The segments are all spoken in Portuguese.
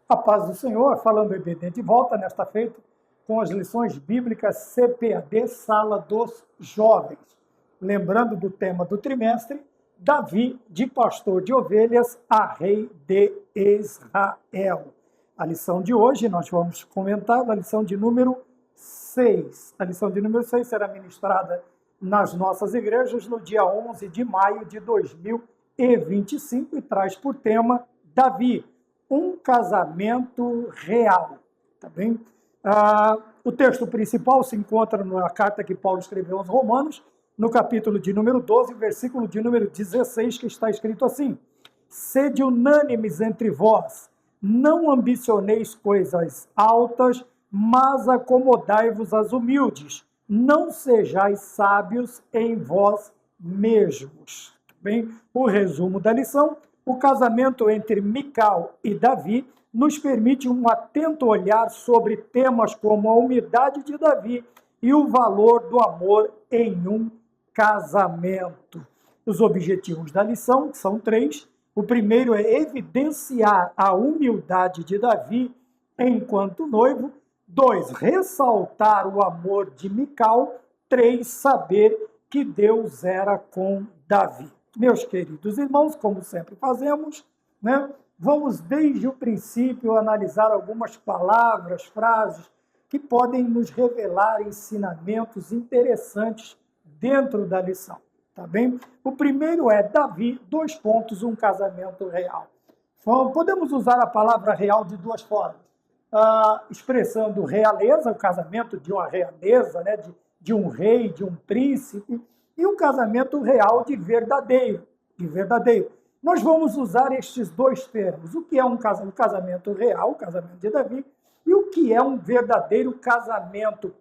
A paz do Senhor, falando EBD de volta nesta feita com as lições bíblicas CPAD, Sala dos Jovens. Lembrando do tema do trimestre, Davi, de pastor de ovelhas a rei de Israel. A lição de hoje, nós vamos comentar a lição de número 6. A lição de número 6 será ministrada nas nossas igrejas no dia 11 de maio de 2025 e traz por tema Davi, um casamento real, tá bem? O texto principal se encontra na carta que Paulo escreveu aos Romanos, no capítulo de número 12, versículo de número 16, que está escrito assim: sede unânimes entre vós, não ambicioneis coisas altas, mas acomodai-vos às humildes, não sejais sábios em vós mesmos. Bem, o resumo da lição: o casamento entre Mical e Davi nos permite um atento olhar sobre temas como a humildade de Davi e o valor do amor em um casamento. Os objetivos da lição são 3. O primeiro é evidenciar a humildade de Davi enquanto noivo. 2, ressaltar o amor de Mical. 3, saber que Deus era com Davi. Meus queridos irmãos, como sempre fazemos, né? Vamos desde o princípio analisar algumas palavras, frases que podem nos revelar ensinamentos interessantes dentro da lição, tá bem? O primeiro é Davi, um casamento real. Podemos usar a palavra real de duas formas. Expressando realeza, o casamento de uma realeza, né? de um rei, de um príncipe, e um casamento real de verdadeiro. Nós vamos usar estes dois termos. O que é um casamento real, o casamento de Davi, e o que é um verdadeiro casamento,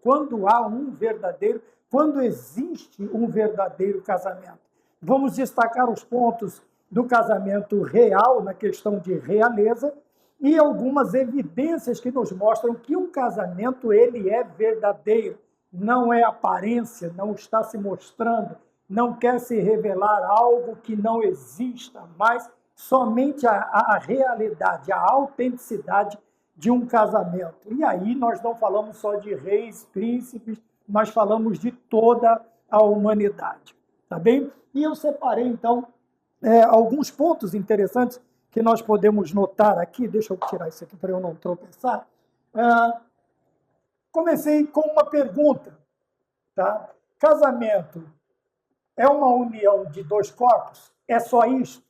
quando existe um verdadeiro casamento. Vamos destacar os pontos do casamento real, na questão de realeza, e algumas evidências que nos mostram que um casamento ele é verdadeiro. Não é aparência, não está se mostrando, não quer se revelar algo que não exista, mas somente a realidade, a autenticidade de um casamento. E aí nós não falamos só de reis, príncipes, nós falamos de toda a humanidade, tá bem? E eu separei, então, alguns pontos interessantes que nós podemos notar aqui. Deixa eu tirar isso aqui para eu não tropeçar. Comecei com uma pergunta, tá? Casamento é uma união de dois corpos? É só isto?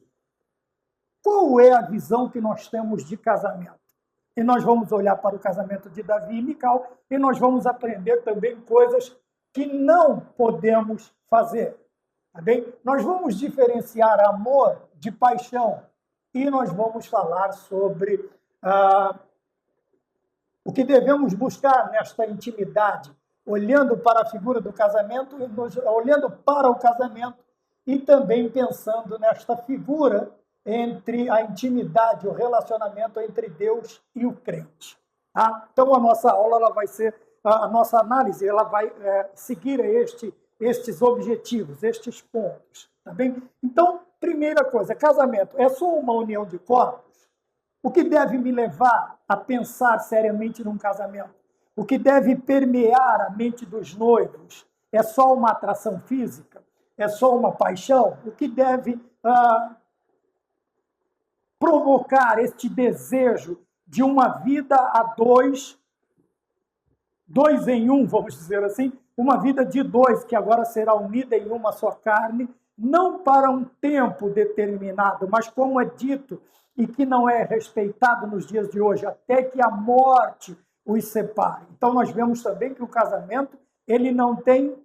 Qual é a visão que nós temos de casamento? E nós vamos olhar para o casamento de Davi e Mical e nós vamos aprender também coisas que não podemos fazer, tá bem? Nós vamos diferenciar amor de paixão e nós vamos falar sobre o que devemos buscar nesta intimidade, olhando para a figura do casamento, olhando para o casamento e também pensando nesta figura entre a intimidade, o relacionamento entre Deus e o crente. Tá? Então, a nossa aula, a nossa análise, ela vai seguir estes objetivos, estes pontos. Tá bem? Então, primeira coisa, casamento é só uma união de corpos? O que deve me levar a pensar seriamente num casamento? O que deve permear a mente dos noivos? É só uma atração física? É só uma paixão? O que deve provocar este desejo de uma vida a dois em um, vamos dizer assim, uma vida de dois que agora será unida em uma só carne, não para um tempo determinado, mas como é dito e que não é respeitado nos dias de hoje, até que a morte os separe. Então, nós vemos também que o casamento ele não tem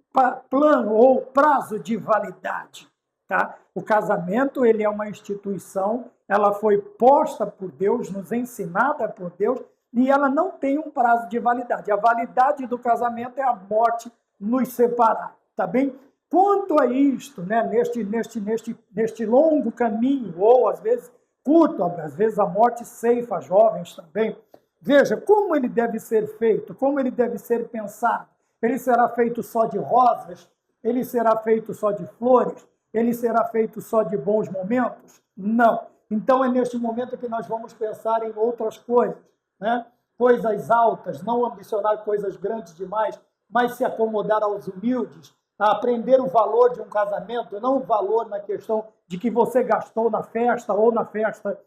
plano ou prazo de validade. Tá? O casamento ele é uma instituição, ela foi posta por Deus, nos ensinada por Deus, e ela não tem um prazo de validade. A validade do casamento é a morte nos separar. Tá bem? Quanto a isto, né, neste longo caminho, ou às vezes curto, às vezes a morte ceifa jovens também. Veja, como ele deve ser feito, como ele deve ser pensado. Ele será feito só de rosas? Ele será feito só de flores? Ele será feito só de bons momentos? Não. Então é neste momento que nós vamos pensar em outras coisas, né? Coisas altas, não ambicionar coisas grandes demais, mas se acomodar aos humildes, a aprender o valor de um casamento, não o valor na questão de que você gastou na festa, ou na festa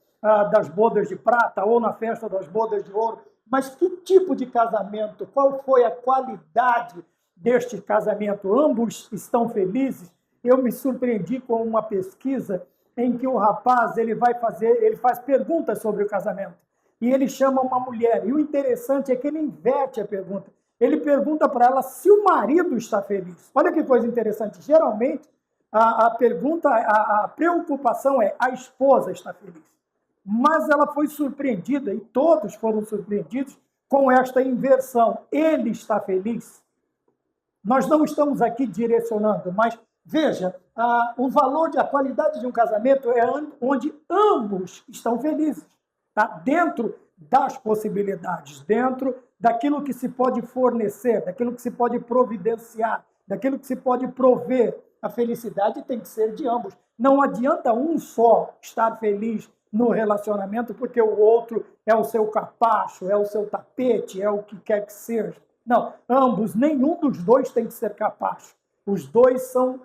das bodas de prata, ou na festa das bodas de ouro, mas que tipo de casamento, qual foi a qualidade deste casamento? Ambos estão felizes? Eu me surpreendi com uma pesquisa em que o rapaz ele faz perguntas sobre o casamento e ele chama uma mulher. E o interessante é que ele inverte a pergunta. Ele pergunta para ela se o marido está feliz. Olha que coisa interessante. Geralmente a pergunta, a preocupação é: a esposa está feliz? Mas ela foi surpreendida, e todos foram surpreendidos, com esta inversão. Ele está feliz? Nós não estamos aqui direcionando, mas veja, o valor, a qualidade de um casamento é onde ambos estão felizes, tá? Dentro das possibilidades, dentro daquilo que se pode fornecer, daquilo que se pode providenciar, daquilo que se pode prover. A felicidade tem que ser de ambos. Não adianta um só estar feliz no relacionamento porque o outro é o seu capacho, é o seu tapete, é o que quer que seja. Não, ambos, nenhum dos dois tem que ser capacho. Os dois são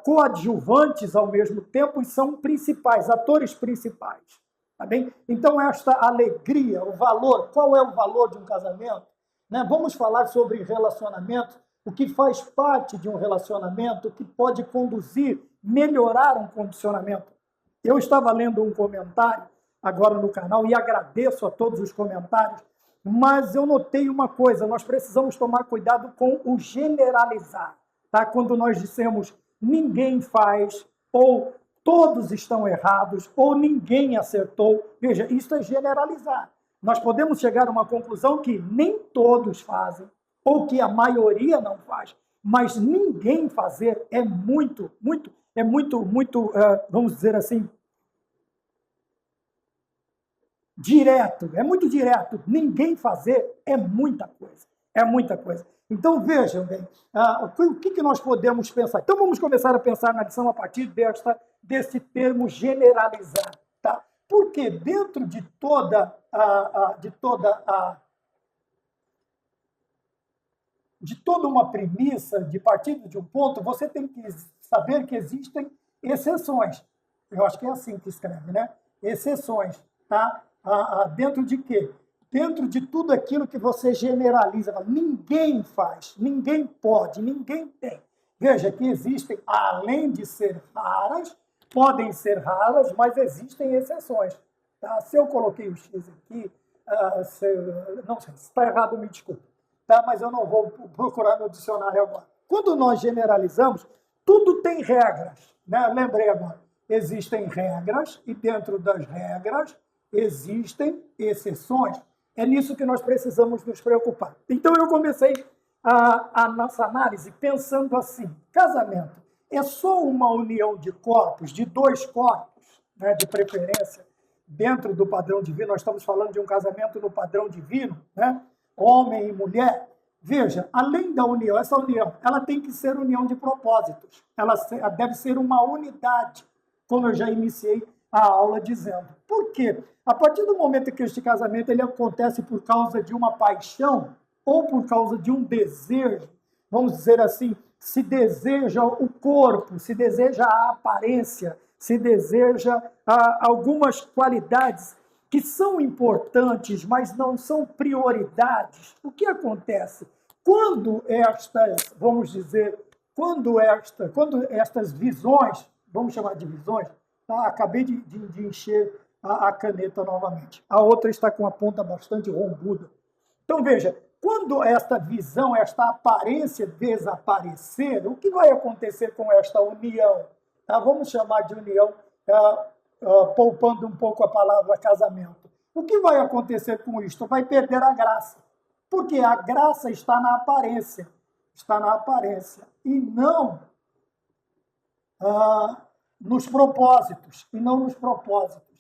coadjuvantes ao mesmo tempo e são principais, atores principais. Tá bem? Então, esta alegria, o valor, qual é o valor de um casamento? Né? Vamos falar sobre relacionamento, o que faz parte de um relacionamento, o que pode conduzir, melhorar um condicionamento. Eu estava lendo um comentário agora no canal e agradeço a todos os comentários, mas eu notei uma coisa: nós precisamos tomar cuidado com o generalizar. Tá? Quando nós dissemos ninguém faz, ou todos estão errados, ou ninguém acertou, veja, isso é generalizar. Nós podemos chegar a uma conclusão que nem todos fazem, ou que a maioria não faz, mas ninguém fazer é muito, vamos dizer assim, direto, é muito direto. Ninguém fazer é muita coisa, é muita coisa. Então, vejam bem, o que nós podemos pensar? Então, vamos começar a pensar na lição a partir desse termo generalizar, tá? Porque dentro de toda uma premissa, de partir de um ponto, você tem que saber que existem exceções. Eu acho que é assim que escreve, né? Exceções, tá? Dentro de quê? Dentro de tudo aquilo que você generaliza. Ninguém faz, ninguém pode, ninguém tem. Veja que existem, além de ser raras, podem ser raras, mas existem exceções. Tá? Se eu coloquei o X aqui, não sei, se está errado, me desculpe. Tá? Mas eu não vou procurar no dicionário agora. Quando nós generalizamos, tudo tem regras. Né? Lembrei agora. Existem regras e dentro das regras existem exceções. É nisso que nós precisamos nos preocupar. Então eu comecei a nossa análise pensando assim: casamento é só uma união de corpos, de dois corpos, né, de preferência, dentro do padrão divino. Nós estamos falando de um casamento no padrão divino, né? Homem e mulher. Veja, além da união, essa união, ela tem que ser união de propósitos. Ela deve ser uma unidade, como eu já iniciei a aula dizendo. Por quê? A partir do momento que este casamento ele acontece por causa de uma paixão ou por causa de um desejo, vamos dizer assim, se deseja o corpo, se deseja a aparência, se deseja algumas qualidades que são importantes, mas não são prioridades. O que acontece? Quando estas, vamos dizer, quando estas visões, vamos chamar de visões, tá? Acabei de encher a caneta novamente. A outra está com a ponta bastante rombuda. Então, veja, quando esta visão, esta aparência desaparecer, o que vai acontecer com esta união? Tá? Vamos chamar de união, poupando um pouco a palavra casamento. O que vai acontecer com isto? Vai perder a graça. Porque a graça está na aparência. Está na aparência. E não nos propósitos. E não nos propósitos.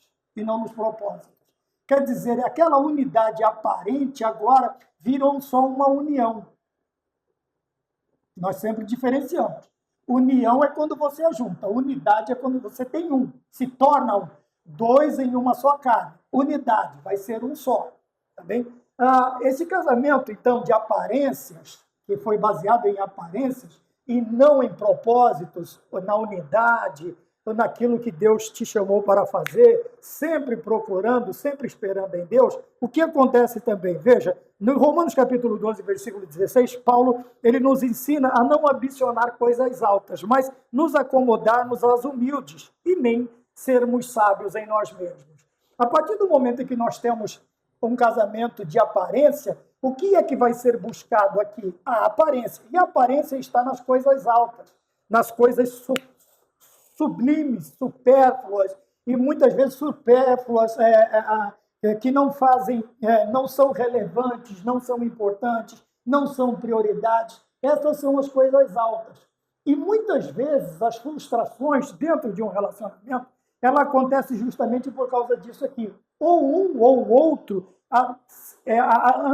Quer dizer, aquela unidade aparente agora virou só uma união. Nós sempre diferenciamos. União é quando você ajunta. Unidade é quando você tem um. Se torna um. Dois em uma só carne. Unidade, vai ser um só. Tá bem? Esse casamento, então, de aparências, que foi baseado em aparências e não em propósitos, ou na unidade, ou naquilo que Deus te chamou para fazer, sempre procurando, sempre esperando em Deus, o que acontece também? Veja, no Romanos capítulo 12, versículo 16, Paulo, ele nos ensina a não ambicionar coisas altas, mas nos acomodarmos às humildes e nem sermos sábios em nós mesmos. A partir do momento em que nós temos um casamento de aparência, o que é que vai ser buscado aqui? A aparência. E a aparência está nas coisas altas, nas coisas sublimes, supérfluas, e muitas vezes supérfluas, que não fazem, não são relevantes, não são importantes, não são prioridades. Essas são as coisas altas. E muitas vezes as frustrações dentro de um relacionamento, ela acontece justamente por causa disso aqui. Ou um ou o outro, a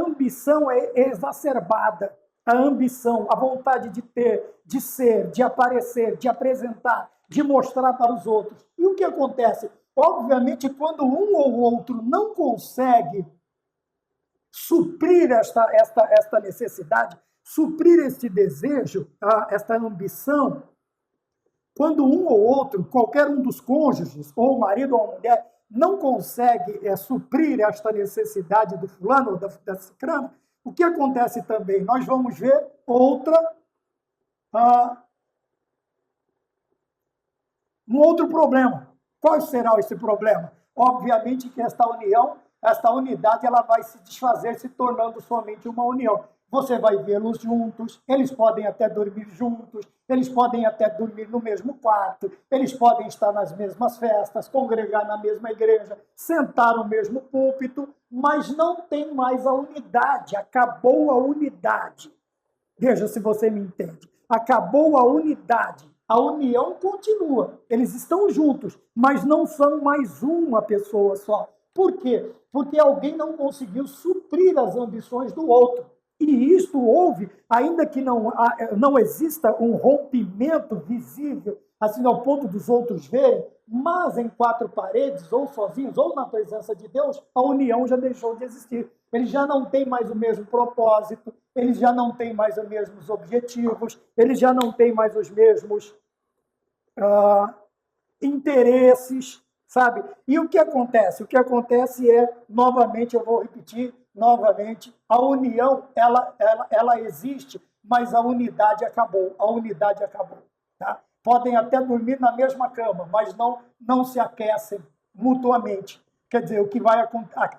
ambição é exacerbada. A ambição, a vontade de ter, de ser, de aparecer, de apresentar, de mostrar para os outros. E o que acontece? Obviamente, quando um ou outro não consegue suprir esta necessidade, suprir este desejo, esta ambição, quando um ou outro, qualquer um dos cônjuges, ou o marido ou a mulher, não consegue suprir esta necessidade do fulano ou da cicrana, o que acontece também? Nós vamos ver um outro problema. Qual será esse problema? Obviamente que esta união, esta unidade, ela vai se desfazer, se tornando somente uma união. Você vai vê-los juntos, eles podem até dormir juntos, eles podem até dormir no mesmo quarto, eles podem estar nas mesmas festas, congregar na mesma igreja, sentar no mesmo púlpito, mas não tem mais a unidade, acabou a unidade. Veja se você me entende. Acabou a unidade. A união continua. Eles estão juntos, mas não são mais uma pessoa só. Por quê? Porque alguém não conseguiu suprir as ambições do outro. E isto houve, ainda que não exista um rompimento visível, assim ao ponto dos outros verem, mas em quatro paredes, ou sozinhos, ou na presença de Deus, a união já deixou de existir. Eles já não têm mais o mesmo propósito, eles já não têm mais os mesmos objetivos, eles já não têm mais os mesmos interesses, sabe? E o que acontece? O que acontece é, novamente, eu vou repetir, novamente, a união, ela existe, mas a unidade acabou. A unidade acabou. Tá? Podem até dormir na mesma cama, mas não se aquecem mutuamente. Quer dizer, o que vai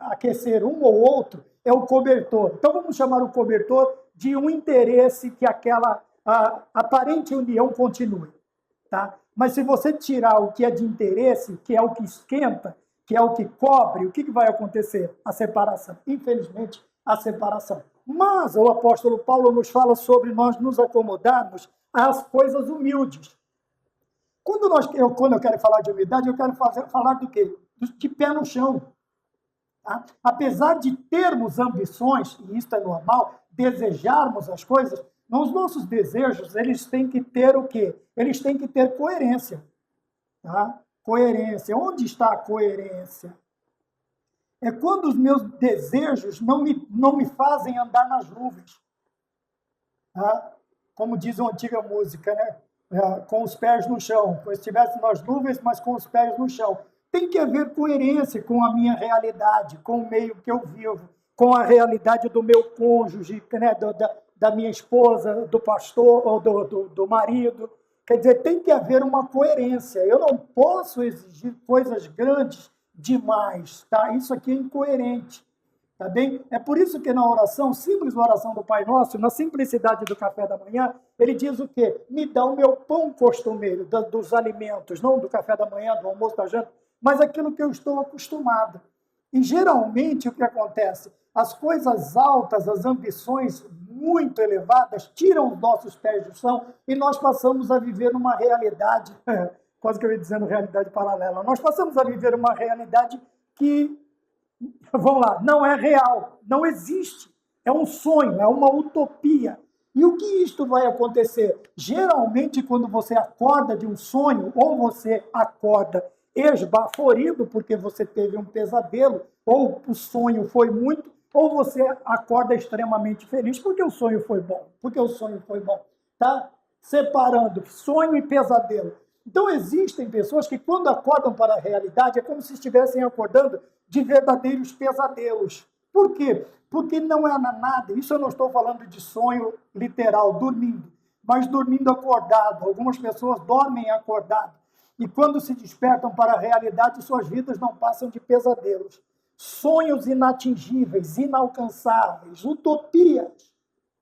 aquecer um ou outro é o cobertor. Então, vamos chamar o cobertor de um interesse que aquela aparente união continue. Tá? Mas se você tirar o que é de interesse, que é o que esquenta, que é o que cobre, o que vai acontecer? A separação. Infelizmente, a separação. Mas o apóstolo Paulo nos fala sobre nós nos acomodarmos às coisas humildes. Quando eu quero falar de humildade, eu quero falar do quê? De pé no chão. Tá? Apesar de termos ambições, e isso é normal, desejarmos as coisas, os nossos desejos, eles têm que ter o quê? Eles têm que ter coerência. Tá? Coerência. Onde está a coerência? É quando os meus desejos não me fazem andar nas nuvens. Tá? Como diz uma antiga música, né? Com os pés no chão. Como se estivesse nas nuvens, mas com os pés no chão. Tem que haver coerência com a minha realidade, com o meio que eu vivo, com a realidade do meu cônjuge, né? Da minha esposa, do pastor ou do marido. Quer dizer, tem que haver uma coerência. Eu não posso exigir coisas grandes demais, tá? Isso aqui é incoerente, tá bem? É por isso que na oração, simples oração do Pai Nosso, na simplicidade do café da manhã, ele diz o quê? Me dá o meu pão costumeiro dos alimentos, não do café da manhã, do almoço, da janta, mas aquilo que eu estou acostumado. E geralmente o que acontece? As coisas altas, as ambições muito elevadas, tiram os nossos pés do chão e nós passamos a viver uma realidade, quase que eu ia dizendo realidade paralela, nós passamos a viver uma realidade que, vamos lá, não é real, não existe, é um sonho, é uma utopia. E o que isto vai acontecer? Geralmente, quando você acorda de um sonho, ou você acorda esbaforido, porque você teve um pesadelo, ou o sonho foi muito, ou você acorda extremamente feliz, porque o sonho foi bom, tá? Separando sonho e pesadelo. Então, existem pessoas que, quando acordam para a realidade, é como se estivessem acordando de verdadeiros pesadelos. Por quê? Porque não é nada. Isso eu não estou falando de sonho literal, dormindo, mas dormindo acordado. Algumas pessoas dormem acordado. E quando se despertam para a realidade, suas vidas não passam de pesadelos. Sonhos inatingíveis, inalcançáveis, utopias.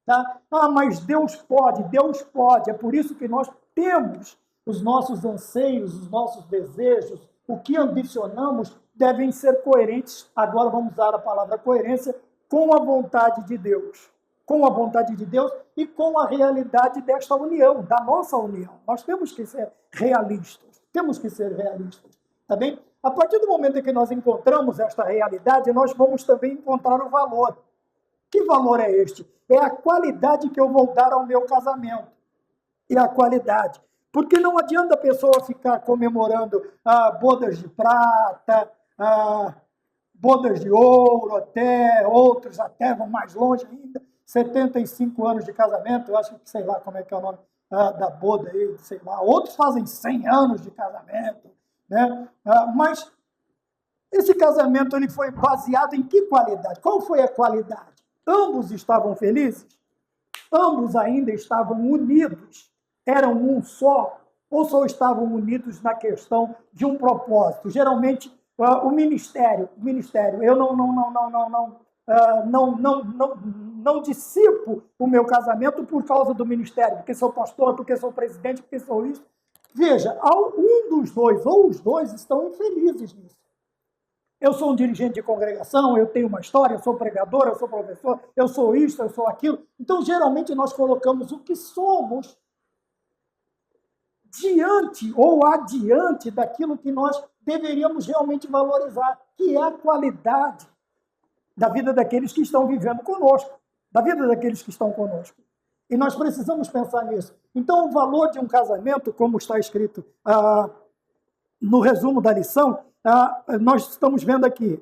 Tá? Mas Deus pode, Deus pode. É por isso que nós temos os nossos anseios, os nossos desejos, o que ambicionamos devem ser coerentes. Agora vamos usar a palavra coerência com a vontade de Deus. Com a vontade de Deus e com a realidade desta união, da nossa união. Nós temos que ser realistas. Temos que ser realistas. Tá bem? A partir do momento em que nós encontramos esta realidade, nós vamos também encontrar o valor. Que valor é este? É a qualidade que eu vou dar ao meu casamento. É a qualidade. Porque não adianta a pessoa ficar comemorando bodas de prata, bodas de ouro, até outros até vão mais longe ainda, 75 anos de casamento, eu acho que sei lá como é que é o nome da boda aí, sei lá. Outros fazem 100 anos de casamento, né? Mas esse casamento ele foi baseado em que qualidade? Qual foi a qualidade? Ambos estavam felizes? Ambos ainda estavam unidos? Eram um só? Ou só estavam unidos na questão de um propósito? Geralmente, o ministério, eu não dissipo o meu casamento por causa do ministério, porque sou pastor, porque sou presidente, porque sou isso. Veja, um dos dois ou os dois estão infelizes nisso. Eu sou um dirigente de congregação, eu tenho uma história, eu sou pregador, eu sou professor, eu sou isso, eu sou aquilo. Então, geralmente, nós colocamos o que somos diante ou adiante daquilo que nós deveríamos realmente valorizar, que é a qualidade da vida daqueles que estão vivendo conosco, da vida daqueles que estão conosco. E nós precisamos pensar nisso. Então, o valor de um casamento, como está escrito no resumo da lição, nós estamos vendo aqui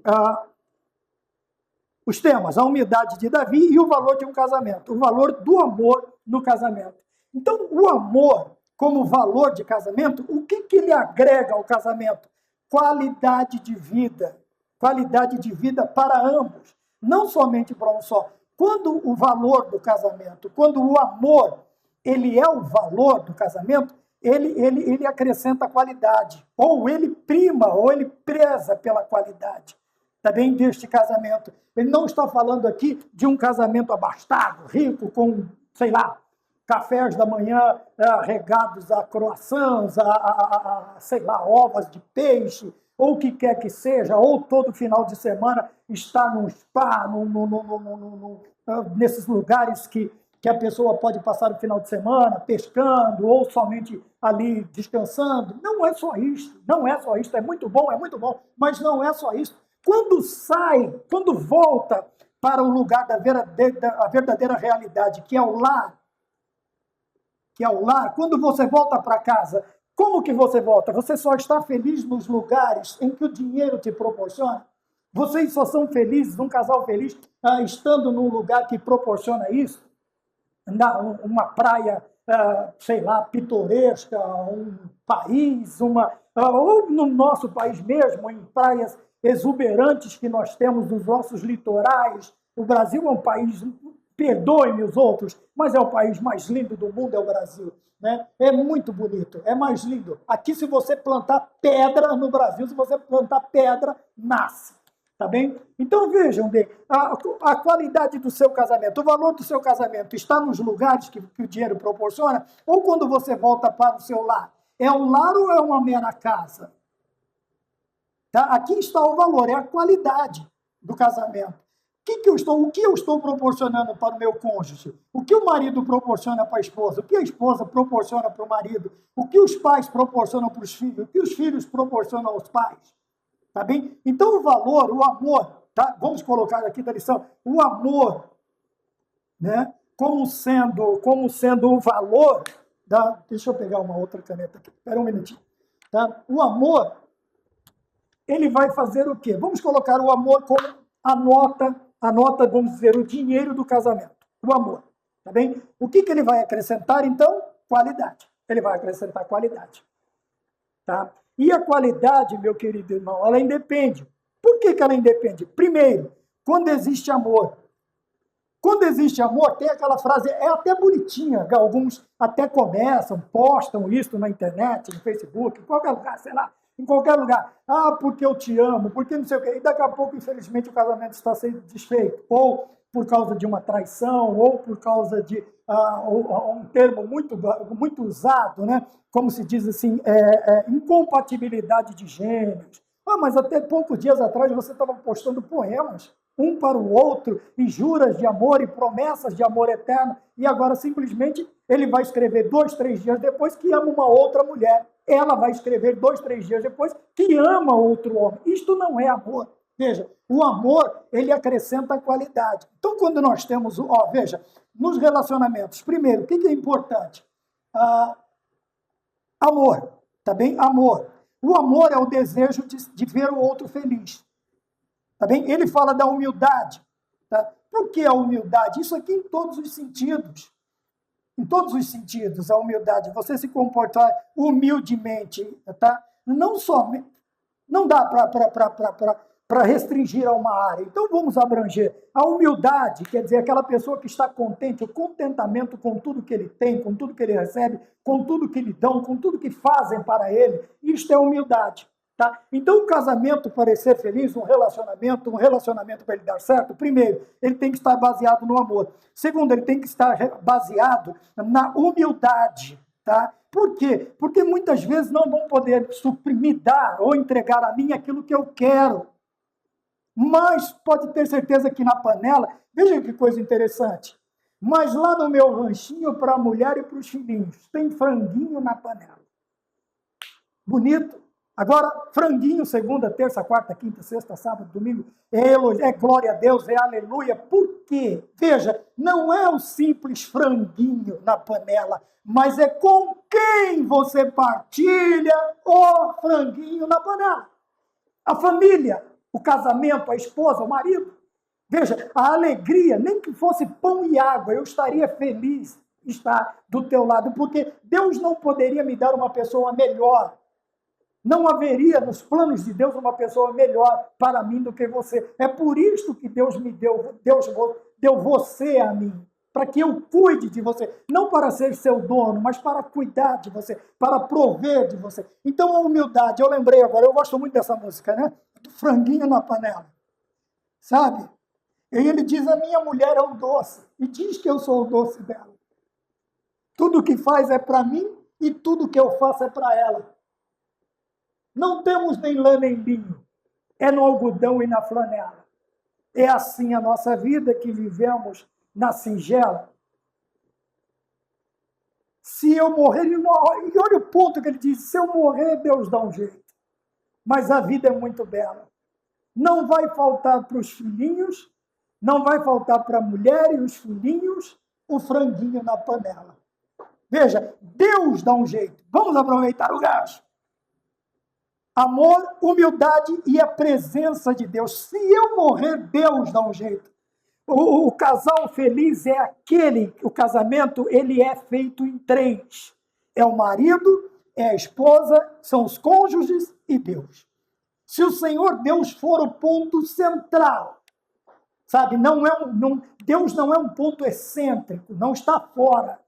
os temas, a humildade de Davi e o valor de um casamento, o valor do amor no casamento. Então, o amor como valor de casamento, o que ele agrega ao casamento? Qualidade de vida para ambos, não somente para um só. Quando o valor do casamento, quando o amor, ele é o valor do casamento, ele acrescenta qualidade, ou ele prima, ou ele preza pela qualidade também deste casamento. Ele não está falando aqui de um casamento abastado, rico, com, sei lá, cafés da manhã regados a croissants, sei lá, ovas de peixe, ou o que quer que seja, ou todo final de semana está num spa, nesses lugares que a pessoa pode passar o final de semana pescando, ou somente ali descansando. Não é só isso, é muito bom, mas não é só isso. Quando volta para o lugar da verdadeira realidade, que é o lar, quando você volta para casa, como que você volta? Você só está feliz nos lugares em que o dinheiro te proporciona? Vocês só são felizes, um casal feliz, estando num lugar que proporciona isso? Uma praia, sei lá, pitoresca, um país, ou no nosso país mesmo, em praias exuberantes que nós temos nos nossos litorais. O Brasil é um país, perdoem-me os outros, mas é o país mais lindo do mundo, é o Brasil. Né? É muito bonito, é mais lindo. Aqui, se você plantar pedra no Brasil, se você plantar pedra, nasce. Tá bem? Então, vejam bem, a qualidade do seu casamento, o valor do seu casamento está nos lugares que o dinheiro proporciona, ou quando você volta para o seu lar? É um lar ou é uma mera casa? Tá? Aqui está o valor, é a qualidade do casamento. O que eu estou proporcionando para o meu cônjuge? O que o marido proporciona para a esposa? O que a esposa proporciona para o marido? O que os pais proporcionam para os filhos? O que os filhos proporcionam aos pais? Tá bem? Então, o valor, o amor, tá? Vamos colocar aqui da lição, o amor, né? como sendo o valor da... Deixa eu pegar uma outra caneta aqui, espera um minutinho. Tá? O amor, ele vai fazer o quê? Vamos colocar o amor como a nota, vamos dizer, o dinheiro do casamento. O amor, tá bem? O que ele vai acrescentar, então? Qualidade. Ele vai acrescentar qualidade. Tá? E a qualidade, meu querido irmão, ela independe. Por que ela independe? Primeiro, quando existe amor. Quando existe amor, tem aquela frase, é até bonitinha, alguns até começam, postam isso na internet, no Facebook, em qualquer lugar, sei lá, em qualquer lugar. Ah, porque eu te amo, porque não sei o quê. E daqui a pouco, infelizmente, o casamento está sendo desfeito. Ou por causa de uma traição, ou por causa de um termo muito usado, né? Como se diz assim, incompatibilidade de gêneros. Ah, mas até poucos dias atrás você estava postando poemas, um para o outro, e juras de amor e promessas de amor eterno, e agora simplesmente ele vai escrever 2, 3 dias depois que ama uma outra mulher. Ela vai escrever 2, 3 dias depois que ama outro homem. Isto não é amor. Veja, o amor, ele acrescenta qualidade. Então, quando nós temos, veja, nos relacionamentos, primeiro, o que é importante? Amor, tá bem? Amor. O amor é o desejo de ver o outro feliz. Tá bem? Ele fala da humildade. Tá? Por que a humildade? Isso aqui em todos os sentidos. Em todos os sentidos, a humildade. Você se comportar humildemente. Tá? Não dá para restringir a uma área. Então, vamos abranger. A humildade, quer dizer, aquela pessoa que está contente, o contentamento com tudo que ele tem, com tudo que ele recebe, com tudo que lhe dão, com tudo que fazem para ele. Isto é humildade. Tá? Então, o casamento, para ser feliz, um relacionamento para ele dar certo, primeiro, ele tem que estar baseado no amor. Segundo, ele tem que estar baseado na humildade. Tá? Por quê? Porque muitas vezes não vão poder suprimir, dar ou entregar a mim aquilo que eu quero. Mas pode ter certeza que na panela, veja que coisa interessante, mas lá no meu ranchinho para a mulher e para os filhinhos, tem franguinho na panela. Bonito. Agora, franguinho, segunda, terça, quarta, quinta, sexta, sábado, domingo, é glória a Deus, é aleluia. Por quê? Veja, não é o simples franguinho na panela, mas é com quem você partilha o franguinho na panela. A família, o casamento, a esposa, o marido. Veja, a alegria, nem que fosse pão e água, eu estaria feliz de estar do teu lado, porque Deus não poderia me dar uma pessoa melhor. Não haveria nos planos de Deus uma pessoa melhor para mim do que você. É por isso que Deus deu você a mim, para que eu cuide de você. Não para ser seu dono, mas para cuidar de você, para prover de você. Então, a humildade, eu lembrei agora, eu gosto muito dessa música, né? Do franguinho na panela. Sabe? E ele diz, a minha mulher é um doce. E diz que eu sou o doce dela. Tudo que faz é para mim e tudo que eu faço é para ela. Não temos nem lã nem linho, é no algodão e na flanela. É assim a nossa vida que vivemos na singela. Se eu morrer, e olha o ponto que ele diz, se eu morrer, Deus dá um jeito. Mas a vida é muito bela. Não vai faltar para os filhinhos, não vai faltar para a mulher e os filhinhos o franguinho na panela. Veja, Deus dá um jeito. Vamos aproveitar o gancho. Amor, humildade e a presença de Deus. Se eu morrer, Deus dá um jeito. O casal feliz é o casamento, ele é feito em 3. É o marido, é a esposa, são os cônjuges e Deus. Se o Senhor Deus for o ponto central, sabe, Deus não é um ponto excêntrico, não está fora.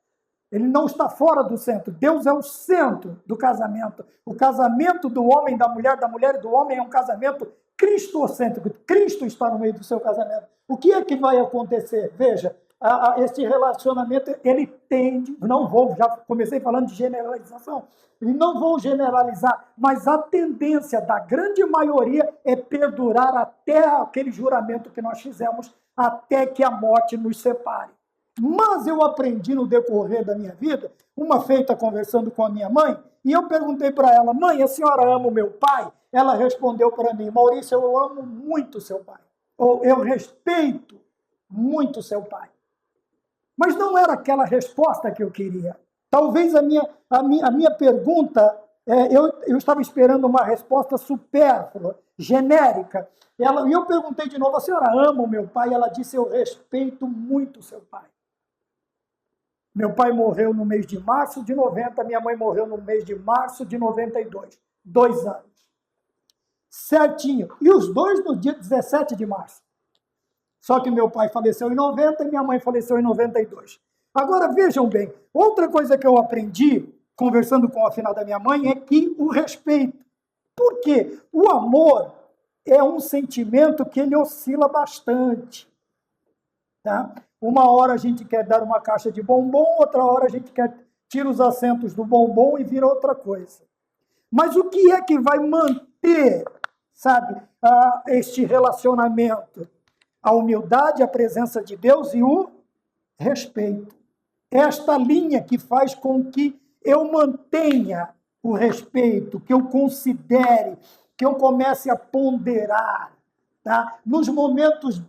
Ele não está fora do centro. Deus é o centro do casamento. O casamento do homem, da mulher e do homem é um casamento cristocêntrico. Cristo está no meio do seu casamento. O que é que vai acontecer? Veja, esse relacionamento, ele tende, já comecei falando de generalização, e não vou generalizar, mas a tendência da grande maioria é perdurar até aquele juramento que nós fizemos, até que a morte nos separe. Mas eu aprendi no decorrer da minha vida, uma feita conversando com a minha mãe, e eu perguntei para ela, mãe, a senhora ama o meu pai? Ela respondeu para mim, Maurício, eu amo muito seu pai. Ou eu respeito muito seu pai. Mas não era aquela resposta que eu queria. Talvez a minha pergunta, eu estava esperando uma resposta supérflua, genérica. E eu perguntei de novo, a senhora ama o meu pai? Ela disse, eu respeito muito o seu pai. Meu pai morreu no mês de março de 90, minha mãe morreu no mês de março de 92. 2 anos. Certinho. E os dois no dia 17 de março. Só que meu pai faleceu em 90 e minha mãe faleceu em 92. Agora, vejam bem, outra coisa que eu aprendi, conversando com a afinada minha mãe, é que o respeito. Por quê? O amor é um sentimento que ele oscila bastante. Tá? Uma hora a gente quer dar uma caixa de bombom, outra hora a gente quer tirar os assentos do bombom e vira outra coisa. Mas o que é que vai manter, sabe, este relacionamento? A humildade, a presença de Deus e o respeito. Esta linha que faz com que eu mantenha o respeito, que eu considere, que eu comece a ponderar, tá? Nos momentos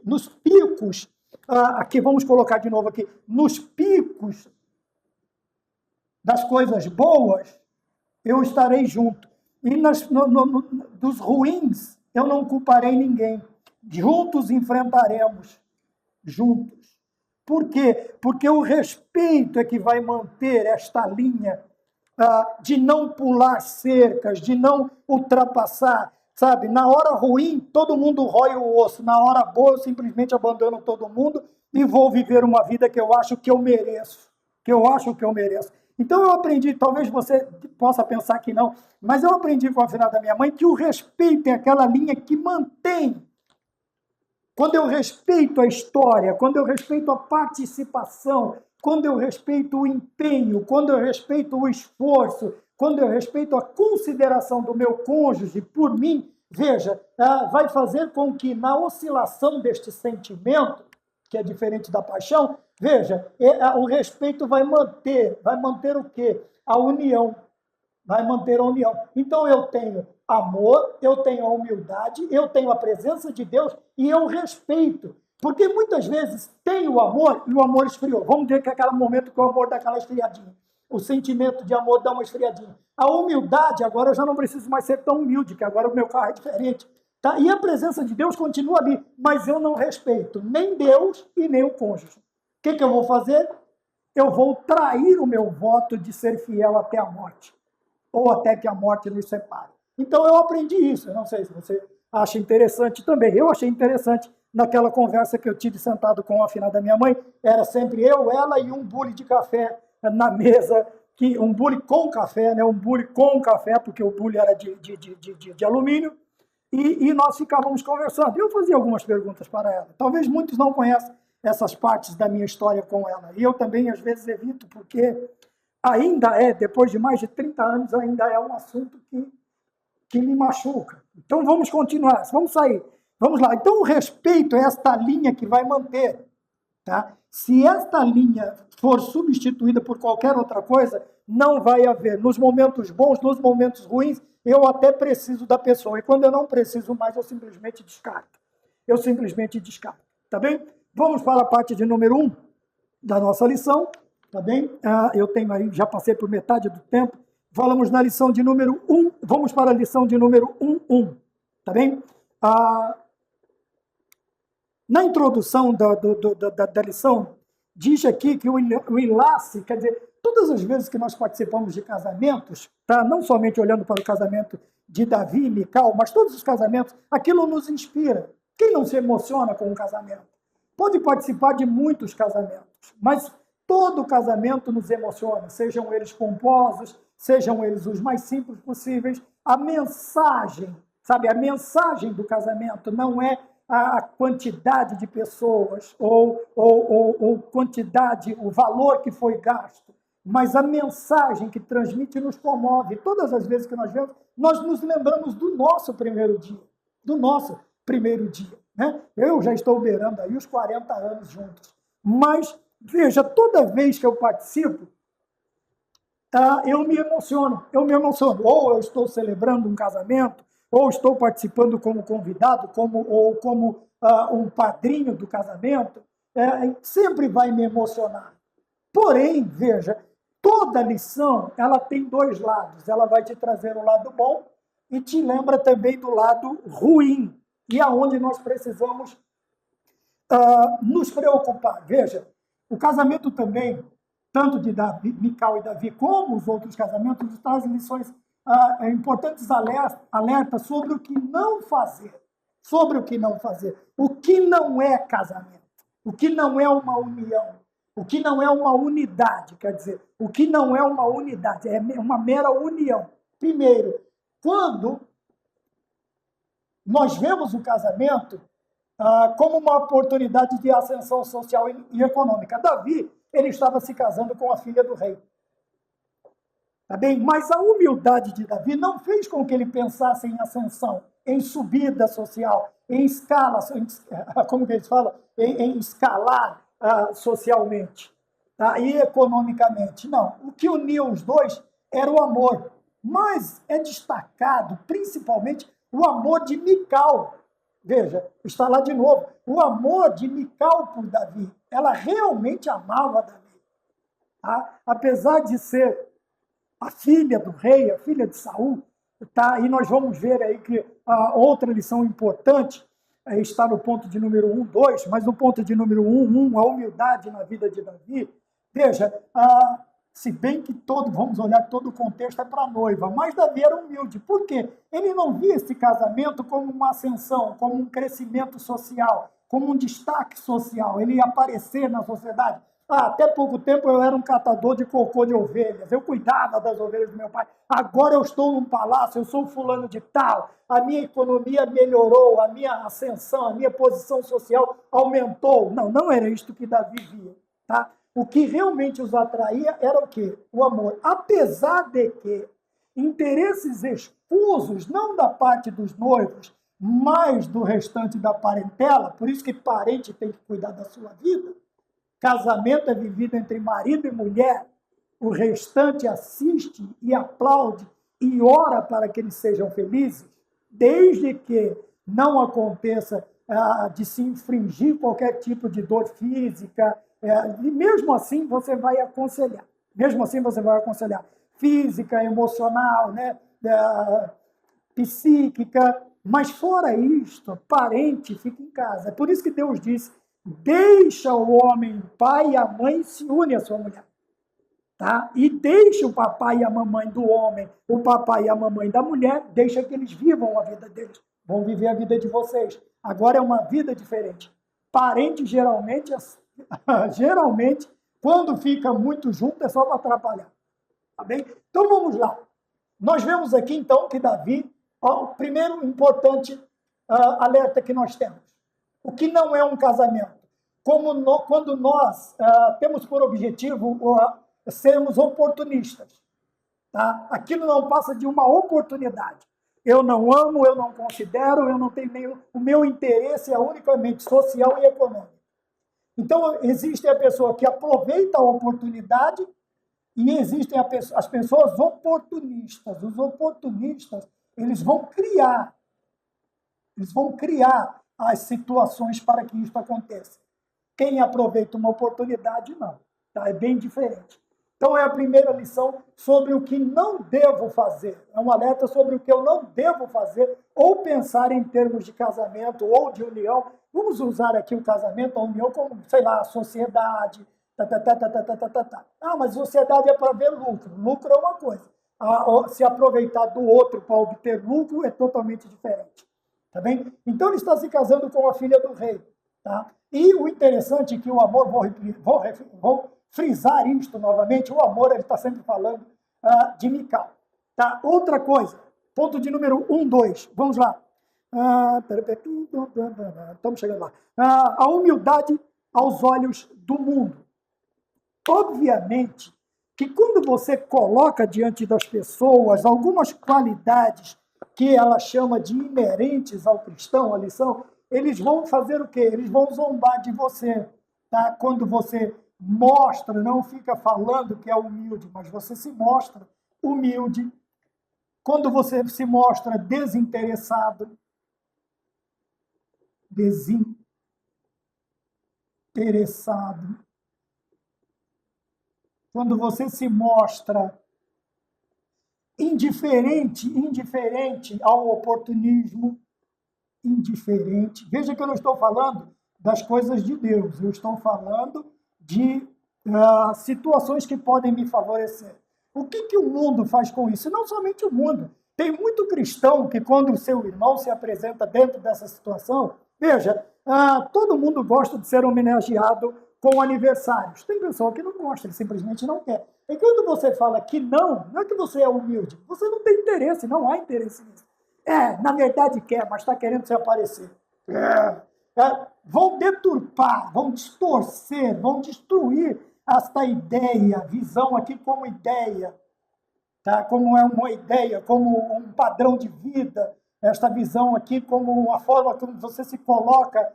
nos picos, aqui vamos colocar de novo aqui, nos picos das coisas boas, eu estarei junto. E dos ruins, eu não culparei ninguém. Juntos enfrentaremos. Juntos. Por quê? Porque o respeito é que vai manter esta linha de não pular cercas, de não ultrapassar. Sabe, na hora ruim, todo mundo rói o osso. Na hora boa, eu simplesmente abandono todo mundo e vou viver uma vida que eu acho que eu mereço. Que eu acho que eu mereço. Então eu aprendi, talvez você possa pensar que não, mas eu aprendi com a afinada minha mãe que o respeito é aquela linha que mantém. Quando eu respeito a história, quando eu respeito a participação, quando eu respeito o empenho, quando eu respeito o esforço, quando eu respeito a consideração do meu cônjuge por mim, veja, vai fazer com que na oscilação deste sentimento, que é diferente da paixão, veja, o respeito vai manter o quê? A união. Vai manter a união. Então eu tenho amor, eu tenho a humildade, eu tenho a presença de Deus e eu respeito. Porque muitas vezes tem o amor e o amor esfriou. Vamos dizer que é aquele momento que o amor dá aquela esfriadinha. O sentimento de amor dá uma esfriadinha. A humildade, agora eu já não preciso mais ser tão humilde, que agora o meu carro é diferente. Tá? E a presença de Deus continua ali, mas eu não respeito nem Deus e nem o cônjuge. O que eu vou fazer? Eu vou trair o meu voto de ser fiel até a morte. Ou até que a morte nos separe. Então eu aprendi isso. Eu não sei se você acha interessante também. Eu achei interessante naquela conversa que eu tive sentado com a afinada minha mãe. Era sempre eu, ela e um bule de café na mesa, um bule com café, né? Um bule com café, porque o bule era de alumínio. E nós ficávamos conversando. Eu fazia algumas perguntas para ela. Talvez muitos não conheçam essas partes da minha história com ela. E eu também, às vezes, evito, porque ainda depois de mais de 30 anos, ainda é um assunto que me machuca. Então, vamos continuar, vamos sair. Vamos lá. Então, o respeito é esta linha que vai manter. Tá? Se esta linha for substituída por qualquer outra coisa, não vai haver. Nos momentos bons, nos momentos ruins, eu até preciso da pessoa. E quando eu não preciso mais, eu simplesmente descarto. Tá bem? Vamos para a parte de número 1 da nossa lição. Tá bem? Eu tenho aí, já passei por metade do tempo. Falamos na lição de número 1. Vamos para a lição de número 1.1. Tá bem? Na introdução da lição, diz aqui que o enlace, quer dizer, todas as vezes que nós participamos de casamentos, tá? Não somente olhando para o casamento de Davi e Mical, mas todos os casamentos, aquilo nos inspira. Quem não se emociona com um casamento? Pode participar de muitos casamentos, mas todo casamento nos emociona, sejam eles pomposos, sejam eles os mais simples possíveis. A mensagem, sabe, a mensagem do casamento não é a quantidade de pessoas ou quantidade, o valor que foi gasto, mas a mensagem que transmite nos comove. Todas as vezes que nós vemos, nós nos lembramos do nosso primeiro dia, né? Eu já estou beirando aí os 40 anos juntos, mas veja, toda vez que eu participo, eu me emociono, ou eu estou celebrando um casamento, ou estou participando como convidado, ou como um padrinho do casamento, sempre vai me emocionar. Porém, veja, toda lição ela tem dois lados. Ela vai te trazer o lado bom e te lembra também do lado ruim, e aonde nós precisamos nos preocupar. Veja, o casamento também, tanto de Davi, Mical e Davi, como os outros casamentos, nos trazem lições importantes alertas sobre o que não fazer. Sobre o que não fazer. O que não é casamento. O que não é uma união. O que não é uma unidade, quer dizer, o que não é uma unidade, é uma mera união. Primeiro, quando nós vemos o casamento como uma oportunidade de ascensão social e econômica. Davi, ele estava se casando com a filha do rei. Tá bem? Mas a humildade de Davi não fez com que ele pensasse em ascensão, em subida social, em escala, como que eles falam? Em escalar socialmente, tá? E economicamente. Não. O que unia os dois era o amor. Mas é destacado, principalmente, o amor de Mical. Veja, está lá de novo. O amor de Mical por Davi. Ela realmente amava Davi. Tá? Apesar de ser a filha do rei, a filha de Saul, tá? E nós vamos ver aí que a outra lição importante está no ponto de número 1, 2, mas no ponto de número 1, a humildade na vida de Davi. Veja, se bem que vamos olhar que todo o contexto é para a noiva, mas Davi era humilde. Por quê? Ele não via esse casamento como uma ascensão, como um crescimento social, como um destaque social. Ele ia aparecer na sociedade. Até pouco tempo eu era um catador de cocô de ovelhas, eu cuidava das ovelhas do meu pai. Agora eu estou num palácio, eu sou fulano de tal, a minha economia melhorou, a minha ascensão, a minha posição social aumentou. Não, não era isto que Davi via. Tá? O que realmente os atraía era o quê? O amor. Apesar de que interesses escusos, não da parte dos noivos, mas do restante da parentela, por isso que parente tem que cuidar da sua vida. Casamento é vivido entre marido e mulher, o restante assiste e aplaude e ora para que eles sejam felizes, desde que não aconteça de se infringir qualquer tipo de dor física, e mesmo assim você vai aconselhar. Mesmo assim você vai aconselhar. Física, emocional, né? Psíquica, mas fora isto, parente fica em casa. É por isso que Deus disse: deixa o homem, o pai e a mãe, se une à sua mulher. Tá? E deixa o papai e a mamãe do homem, o papai e a mamãe da mulher, deixa que eles vivam a vida deles. Vão viver a vida de vocês. Agora é uma vida diferente. Parente, geralmente, quando fica muito junto, é só para atrapalhar. Tá bem? Então vamos lá. Nós vemos aqui, então, que Davi, o primeiro importante alerta que nós temos. O que não é um casamento? Quando nós temos por objetivo sermos oportunistas. Tá? Aquilo não passa de uma oportunidade. Eu não amo, eu não considero, eu não tenho nem... O meu interesse é unicamente social e econômico. Então, existe a pessoa que aproveita a oportunidade e existem as pessoas oportunistas. Os oportunistas, eles vão criar as situações para que isso aconteça. Quem aproveita uma oportunidade, não. Tá? É bem diferente. Então, é a primeira lição sobre o que não devo fazer. É um alerta sobre o que eu não devo fazer ou pensar em termos de casamento ou de união. Vamos usar aqui o casamento, a união, como, sei lá, a sociedade. Mas sociedade é para ver lucro. Lucro é uma coisa. Se aproveitar do outro para obter lucro é totalmente diferente. Tá bem? Então, ele está se casando com a filha do rei. Tá? E o interessante é que o amor, vou frisar isto novamente, o amor, ele está sempre falando de Mical. Tá? Outra coisa, ponto de número 1, 2, vamos lá. Estamos chegando lá. A humildade aos olhos do mundo. Obviamente que quando você coloca diante das pessoas algumas qualidades que ela chama de inerentes ao cristão, a lição, eles vão fazer o quê? Eles vão zombar de você. Tá? Quando você mostra, não fica falando que é humilde, mas você se mostra humilde. Quando você se mostra desinteressado, interessado, quando você se mostra indiferente ao oportunismo, indiferente. Veja que eu não estou falando das coisas de Deus, eu estou falando de situações que podem me favorecer. O que o mundo faz com isso? Não somente o mundo. Tem muito cristão que, quando o seu irmão se apresenta dentro dessa situação, veja, todo mundo gosta de ser homenageado com aniversários. Tem pessoa que não gosta, ele simplesmente não quer. E quando você fala que não é que você é humilde, você não tem interesse, não há interesse nisso. Na verdade quer, mas está querendo se aparecer. Vão deturpar, vão distorcer, vão destruir esta ideia, visão aqui como ideia, tá? Como é uma ideia, como um padrão de vida, esta visão aqui como uma forma como você se coloca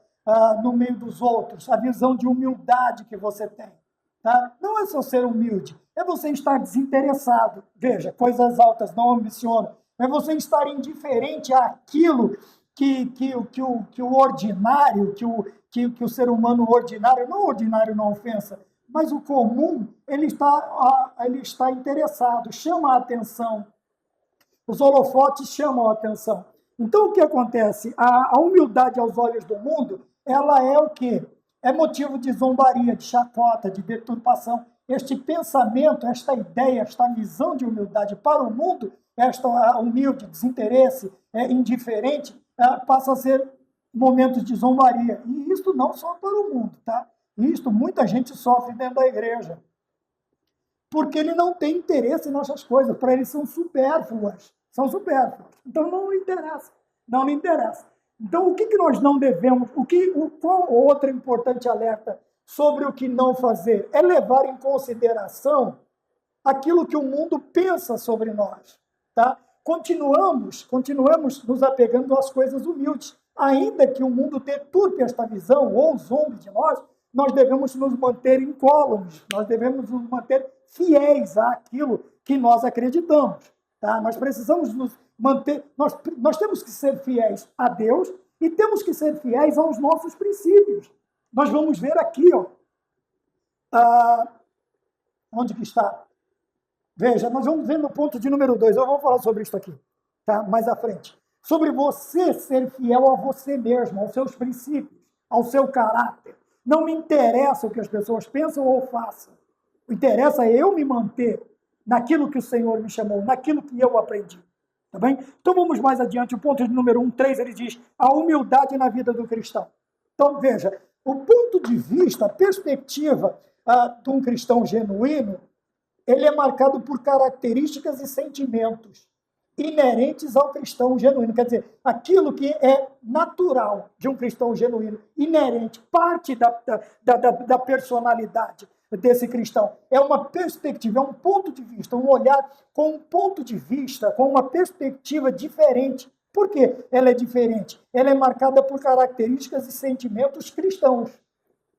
no meio dos outros, a visão de humildade que você tem. Tá? Não é só ser humilde, é você estar desinteressado. Veja, coisas altas não ambicionam. É você estar indiferente àquilo que o ordinário, que o ser humano ordinário, não ordinário na ofensa, mas o comum, ele está interessado, chama a atenção. Os holofotes chamam a atenção. Então, o que acontece? A humildade aos olhos do mundo, ela é o quê? É motivo de zombaria, de chacota, de deturpação. Este pensamento, esta ideia, esta visão de humildade para o mundo, esta humilde, desinteresse, indiferente, passa a ser momentos de zombaria. E isso não só para o mundo, tá? Isto muita gente sofre dentro da igreja. Porque ele não tem interesse nessas coisas, para ele são supérfluas. São supérfluas. Então não lhe interessa. Não lhe interessa. Então, o que nós não devemos, qual outro importante alerta sobre o que não fazer? É levar em consideração aquilo que o mundo pensa sobre nós. Tá? Continuamos nos apegando às coisas humildes. Ainda que o mundo deturpe esta visão ou zombe de nós devemos nos manter incólumes, nós devemos nos manter fiéis àquilo que nós acreditamos. Tá? Nós precisamos nos manter, nós temos que ser fiéis a Deus e temos que ser fiéis aos nossos princípios. Nós vamos ver aqui, onde que está? Veja, nós vamos ver no ponto de número 2, eu vou falar sobre isso aqui, tá? Mais à frente. Sobre você ser fiel a você mesmo, aos seus princípios, ao seu caráter. Não me interessa o que as pessoas pensam ou façam. O que interessa é eu me manter naquilo que o Senhor me chamou, naquilo que eu aprendi. Tá bem? Então vamos mais adiante. O ponto de número 3, ele diz a humildade na vida do cristão. Então veja, o ponto de vista, a perspectiva de um cristão genuíno, ele é marcado por características e sentimentos inerentes ao cristão genuíno. Quer dizer, aquilo que é natural de um cristão genuíno, inerente, parte da personalidade desse cristão. É uma perspectiva, é um ponto de vista, um olhar com um ponto de vista, com uma perspectiva diferente. Por quê? Ela é diferente. Ela é marcada por características e sentimentos cristãos.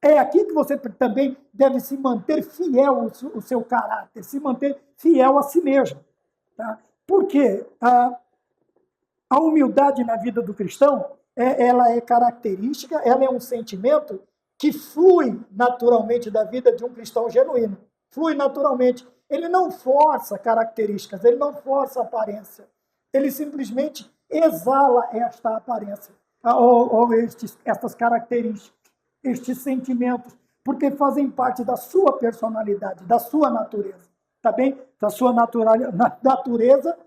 É aqui que você também deve se manter fiel ao seu caráter, se manter fiel a si mesmo. Tá? Porque a humildade na vida do cristão, ela é característica, ela é um sentimento que flui naturalmente da vida de um cristão genuíno. Flui naturalmente. Ele não força características, ele não força aparência. Ele simplesmente exala esta aparência, ou estas características, estes sentimentos, porque fazem parte da sua personalidade, da sua natureza. Tá bem? Da sua natureza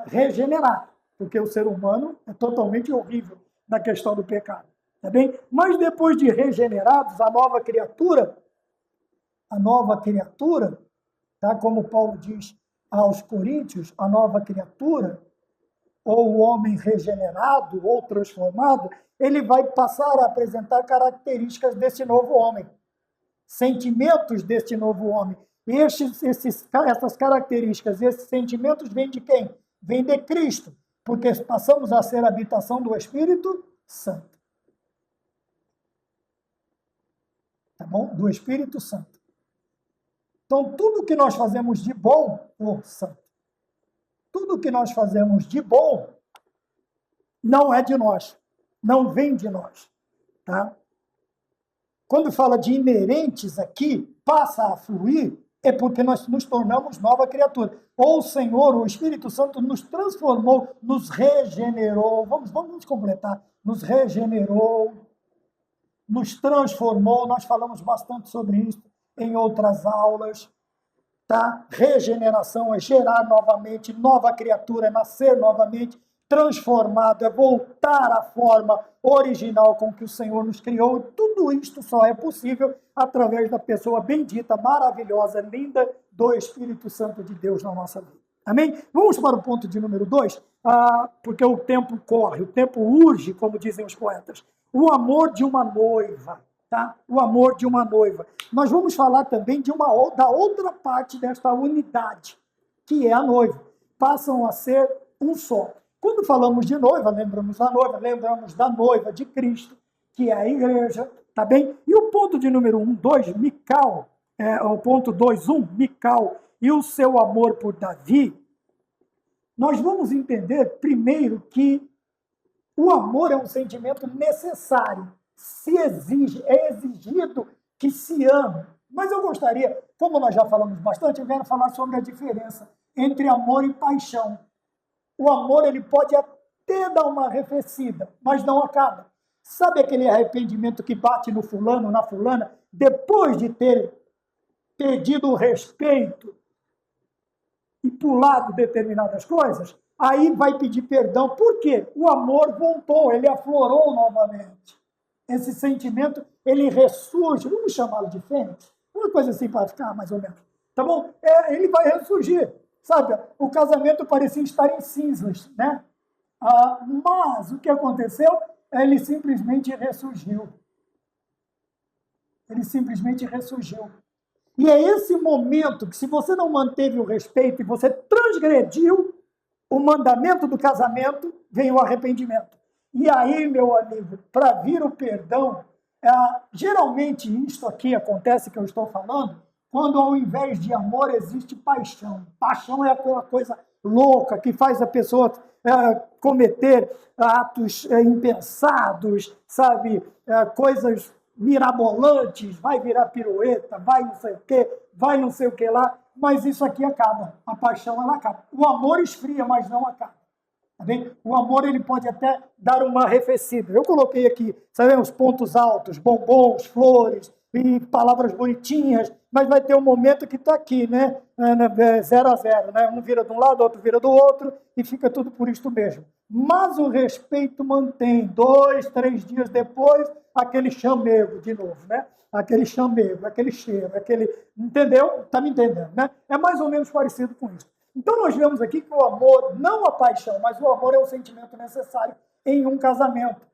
regenerada. Porque o ser humano é totalmente horrível na questão do pecado. Tá bem? Mas depois de regenerados, a nova criatura, tá? Como Paulo diz aos Coríntios, a nova criatura, ou o homem regenerado ou transformado, ele vai passar a apresentar características desse novo homem, sentimentos deste novo homem. E essas características, esses sentimentos vêm de quem? Vêm de Cristo, porque passamos a ser a habitação do Espírito Santo. Tá bom? Do Espírito Santo. Então, tudo que nós fazemos de bom, santo, tudo que nós fazemos de bom não é de nós, não vem de nós, tá? quando fala de inerentes aqui, passa a fluir, é porque nós nos tornamos nova criatura. Ou o Senhor, o Espírito Santo, nos transformou, nos regenerou, vamos completar, nos regenerou, nos transformou, nós falamos bastante sobre isso em outras aulas, tá? Regeneração é gerar novamente, nova criatura, é nascer novamente, transformado, é voltar à forma original com que o Senhor nos criou. Tudo isto só é possível através da pessoa bendita, maravilhosa, linda do Espírito Santo de Deus na nossa vida. Amém? Vamos para o ponto de número 2, porque o tempo corre, o tempo urge, como dizem os poetas. O amor de uma noiva, tá? O amor de uma noiva. Nós vamos falar também da outra parte desta unidade, que é a noiva. Passam a ser um só. Quando falamos de noiva, lembramos da noiva de Cristo, que é a igreja, tá bem? E o ponto de número 2, Mical, o ponto 2.1, Mical e o seu amor por Davi, nós vamos entender primeiro que o amor é um sentimento necessário, é exigido que se ame. Mas eu gostaria, como nós já falamos bastante, eu quero falar sobre a diferença entre amor e paixão. O amor, ele pode até dar uma arrefecida, mas não acaba. Sabe aquele arrependimento que bate no fulano, na fulana, depois de ter pedido o respeito e pulado determinadas coisas? Aí vai pedir perdão. Por quê? O amor voltou, ele aflorou novamente. Esse sentimento, ele ressurge, vamos chamá-lo de fênix? Uma coisa assim para ficar mais ou menos. Tá bom? Ele vai ressurgir. Sabe, o casamento parecia estar em cinzas, né? Mas o que aconteceu? Ele simplesmente ressurgiu. Ele simplesmente ressurgiu. E é esse momento que, se você não manteve o respeito e você transgrediu o mandamento do casamento, vem o arrependimento. E aí, meu amigo, para vir o perdão, geralmente isto aqui acontece que eu estou falando, quando ao invés de amor existe paixão. Paixão é aquela coisa louca que faz a pessoa cometer atos impensados, sabe? Coisas mirabolantes, vai virar pirueta, vai não sei o quê, vai não sei o que lá, mas isso aqui acaba. A paixão, ela acaba. O amor esfria, mas não acaba. Tá bem? O amor, ele pode até dar uma arrefecida. Eu coloquei aqui, sabe, os pontos altos, bombons, flores e palavras bonitinhas, mas vai ter um momento que está aqui, né? 0 a 0, né? Um vira de um lado, outro vira do outro, e fica tudo por isto mesmo. Mas o respeito mantém. 2, 3 dias depois, aquele chamego de novo, né? Aquele chamego, aquele cheiro, aquele... Entendeu? Está me entendendo, né? É mais ou menos parecido com isso. Então, nós vemos aqui que o amor, não a paixão, mas o amor é um sentimento necessário em um casamento.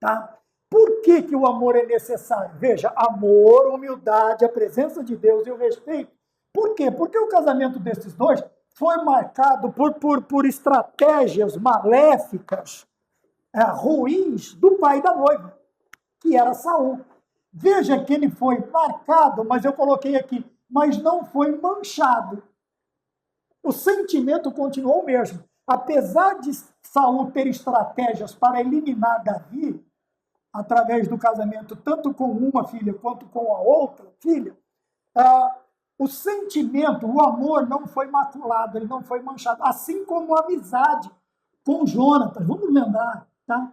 Tá? Por que o amor é necessário? Veja, amor, humildade, a presença de Deus e o respeito. Por quê? Porque o casamento desses dois foi marcado por estratégias maléficas, ruins, do pai da noiva, que era Saul. Veja que ele foi marcado, mas eu coloquei aqui, mas não foi manchado. O sentimento continuou o mesmo. Apesar de Saul ter estratégias para eliminar Davi, através do casamento, tanto com uma filha quanto com a outra filha, o sentimento, o amor não foi maculado, ele não foi manchado. Assim como a amizade com Jonatas. Vamos lembrar, tá?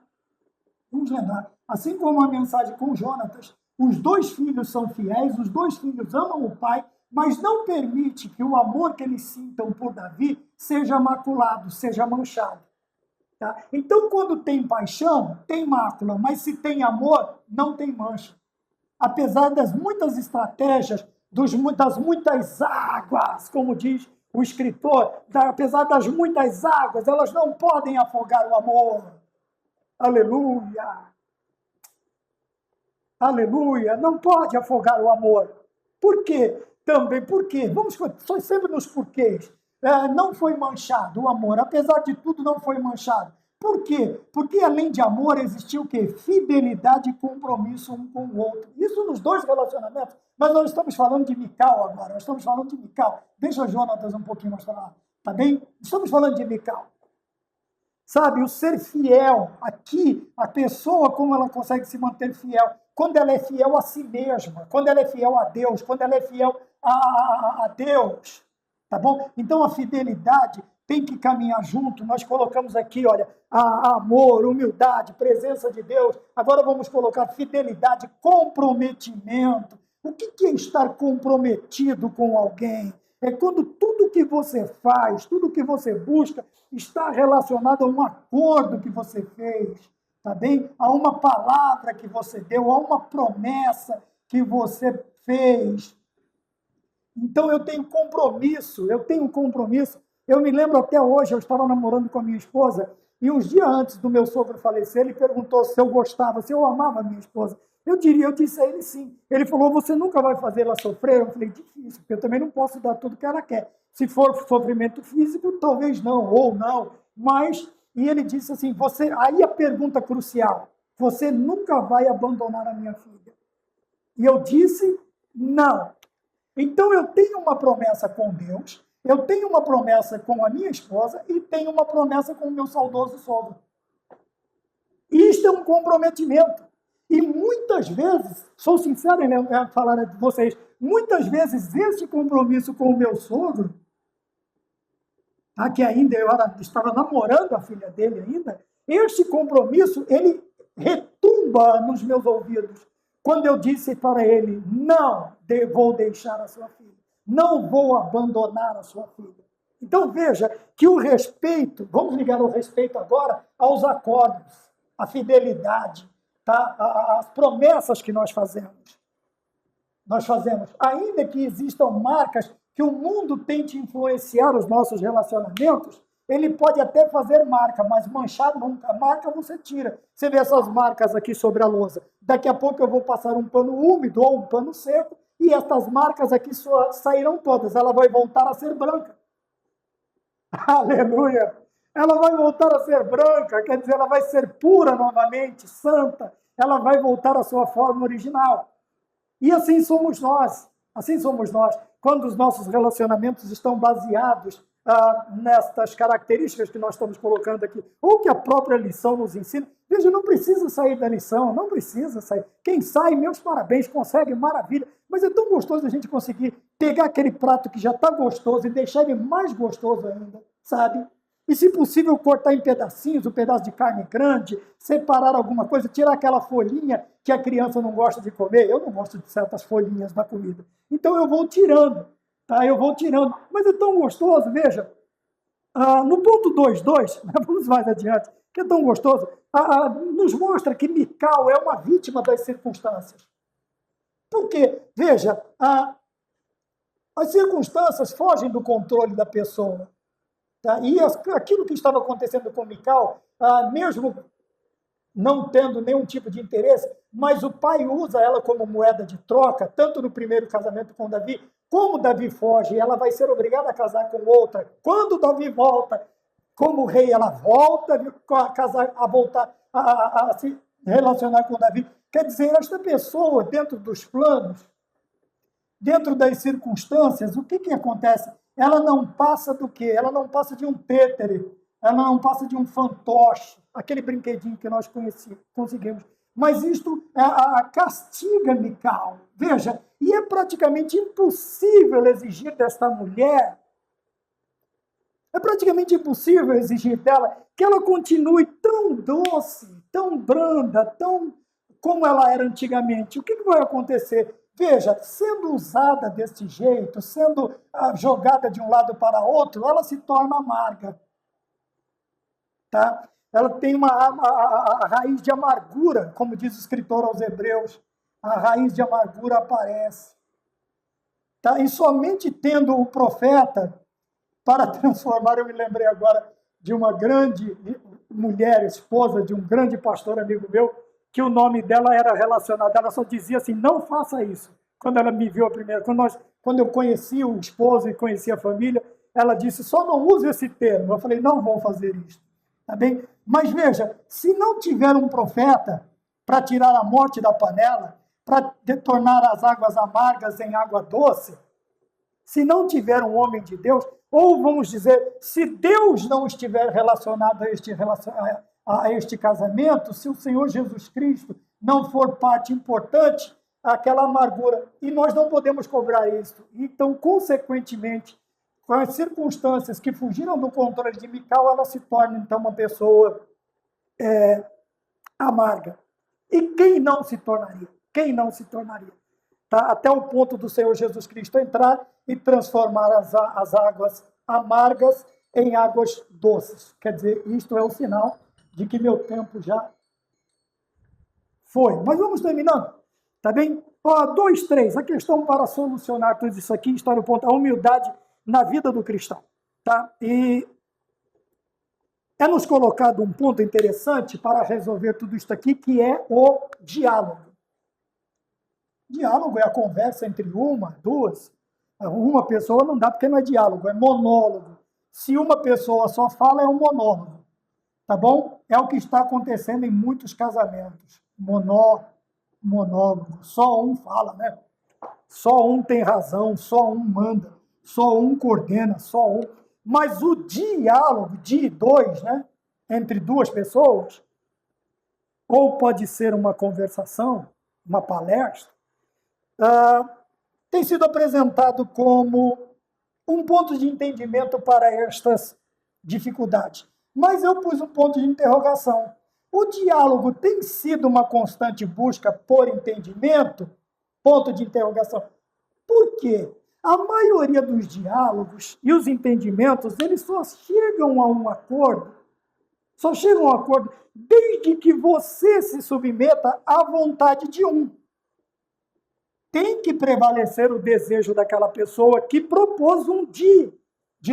Vamos lembrar. Assim como a mensagem com Jonatas, os 2 filhos são fiéis, os 2 filhos amam o pai, mas não permite que o amor que eles sintam por Davi seja maculado, seja manchado. Tá? Então, quando tem paixão, tem mácula, mas se tem amor, não tem mancha. Apesar das muitas estratégias, das muitas águas, como diz o escritor, apesar das muitas águas, elas não podem afogar o amor. Aleluia! Aleluia! Não pode afogar o amor. Por quê? Também, por quê? Vamos sempre nos porquês. Não foi manchado o amor, apesar de tudo não foi manchado. Por quê? Porque além de amor existiu o quê? Fidelidade e compromisso um com o outro. Isso nos 2 relacionamentos. Mas nós estamos falando de Mical agora, nós estamos falando de Mical. Deixa o Jonatas um pouquinho mais para lá, tá bem? Estamos falando de Mical. Sabe, o ser fiel, aqui, a pessoa, como ela consegue se manter fiel, quando ela é fiel a si mesma, quando ela é fiel a Deus, quando ela é fiel a Deus, tá bom? Então a fidelidade tem que caminhar junto. Nós colocamos aqui, olha, amor, humildade, presença de Deus. Agora vamos colocar fidelidade, comprometimento. O que é estar comprometido com alguém? É quando tudo que você faz, tudo que você busca, está relacionado a um acordo que você fez, tá bem? A uma palavra que você deu, a uma promessa que você fez. Então eu tenho compromisso. Eu me lembro até hoje, eu estava namorando com a minha esposa, e uns dias antes do meu sogro falecer, ele perguntou se eu gostava, se eu amava a minha esposa. Eu disse a ele sim. Ele falou, você nunca vai fazer ela sofrer? Eu falei, difícil, porque eu também não posso dar tudo que ela quer. Se for sofrimento físico, talvez não, ou não. Mas, e ele disse assim, aí a pergunta crucial, você nunca vai abandonar a minha filha? E eu disse, não. Então eu tenho uma promessa com Deus, eu tenho uma promessa com a minha esposa e tenho uma promessa com o meu saudoso sogro. Isto é um comprometimento. E muitas vezes, sou sincero em falar de vocês, muitas vezes esse compromisso com o meu sogro, que ainda eu estava namorando a filha dele ainda, esse compromisso, ele retumba nos meus ouvidos. Quando eu disse para ele, não vou deixar a sua filha, não vou abandonar a sua filha. Então veja que o respeito, vamos ligar o respeito agora aos acordos, à fidelidade, tá? As promessas que nós fazemos. Ainda que existam marcas que o mundo tente influenciar os nossos relacionamentos, ele pode até fazer marca, mas manchar nunca. A marca você tira. Você vê essas marcas aqui sobre a lousa. Daqui a pouco eu vou passar um pano úmido ou um pano seco e essas marcas aqui sairão todas. Ela vai voltar a ser branca. Aleluia! Ela vai voltar a ser branca, quer dizer, ela vai ser pura novamente, santa. Ela vai voltar à sua forma original. E assim somos nós. Assim somos nós. Quando os nossos relacionamentos estão baseados nestas características que nós estamos colocando aqui, ou que a própria lição nos ensina. Veja, não precisa sair da lição, não precisa sair. Quem sai, meus parabéns, consegue, maravilha. Mas é tão gostoso a gente conseguir pegar aquele prato que já está gostoso e deixar ele mais gostoso ainda, sabe? E, se possível, cortar em pedacinhos, um pedaço de carne grande, separar alguma coisa, tirar aquela folhinha que a criança não gosta de comer. Eu não gosto de certas folhinhas da comida. Então, eu vou tirando. Tá, eu vou tirando. Mas é tão gostoso, veja. No ponto 2.2, vamos mais adiante, que é tão gostoso, nos mostra que Mical é uma vítima das circunstâncias. Por quê? Veja, as circunstâncias fogem do controle da pessoa. Tá? E aquilo que estava acontecendo com Mical, mesmo não tendo nenhum tipo de interesse, mas o pai usa ela como moeda de troca, tanto no primeiro casamento com Davi, como Davi foge, ela vai ser obrigada a casar com outra. Quando Davi volta como rei, ela volta a voltar a se relacionar com Davi. Quer dizer, esta pessoa, dentro dos planos, dentro das circunstâncias, o que acontece? Ela não passa do quê? Ela não passa de um tétere, ela não passa de um fantoche, aquele brinquedinho que nós conseguimos. Mas isto castiga Mical. Veja, e é praticamente impossível exigir desta mulher, é praticamente impossível exigir dela que ela continue tão doce, tão branda, tão como ela era antigamente. O que vai acontecer? Veja, sendo usada desse jeito, sendo jogada de um lado para outro, ela se torna amarga. Tá? Ela tem a raiz de amargura, como diz o escritor aos Hebreus. A raiz de amargura aparece. Tá? E somente tendo o profeta para transformar, eu me lembrei agora de uma grande mulher, esposa de um grande pastor amigo meu, que o nome dela era relacionado, ela só dizia assim, não faça isso. Quando ela me viu a primeira, quando eu conheci o esposo e conheci a família, ela disse, só não use esse termo. Eu falei, não vou fazer isso. Tá bem? Mas veja, se não tiver um profeta para tirar a morte da panela, para tornar as águas amargas em água doce, se não tiver um homem de Deus, ou vamos dizer, se Deus não estiver relacionado a este casamento, se o Senhor Jesus Cristo não for parte importante, aquela amargura. E nós não podemos cobrar isso. Então, consequentemente, com as circunstâncias que fugiram do controle de Mical, ela se torna, então, uma pessoa amarga. E quem não se tornaria? Quem não se tornaria? Tá? Até o ponto do Senhor Jesus Cristo entrar e transformar as águas amargas em águas doces. Quer dizer, isto é o sinal de que meu tempo já foi. Mas vamos terminando, tá bem? 2, 3, a questão para solucionar tudo isso aqui está no ponto, a humildade na vida do cristão. Tá? E é nos colocado um ponto interessante para resolver tudo isso aqui, que é o diálogo. Diálogo é a conversa entre uma, duas. Uma pessoa não dá porque não é diálogo, é monólogo. Se uma pessoa só fala, é um monólogo. Tá bom? É o que está acontecendo em muitos casamentos. Monólogo. Só um fala, né? Só um tem razão, só um manda, só um coordena, só um. Mas o diálogo de dois, né? Entre duas pessoas, ou pode ser uma conversação, uma palestra, tem sido apresentado como um ponto de entendimento para estas dificuldades. Mas eu pus um ponto de interrogação. O diálogo tem sido uma constante busca por entendimento? Ponto de interrogação. Por quê? A maioria dos diálogos e os entendimentos, eles só chegam a um acordo, desde que você se submeta à vontade de um. Tem que prevalecer o desejo daquela pessoa que propôs um de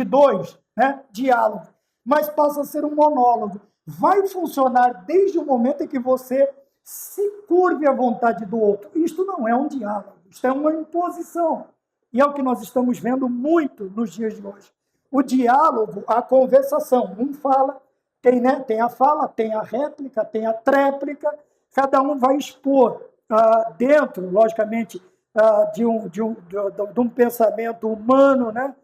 dois, né, diálogo, mas passa a ser um monólogo. Vai funcionar desde o momento em que você se curve à vontade do outro. Isto não é um diálogo, isto é uma imposição. E é o que nós estamos vendo muito nos dias de hoje. O diálogo, a conversação, um fala, tem a fala, tem a réplica, tem a tréplica, cada um vai expor dentro, logicamente, de um pensamento humano, né?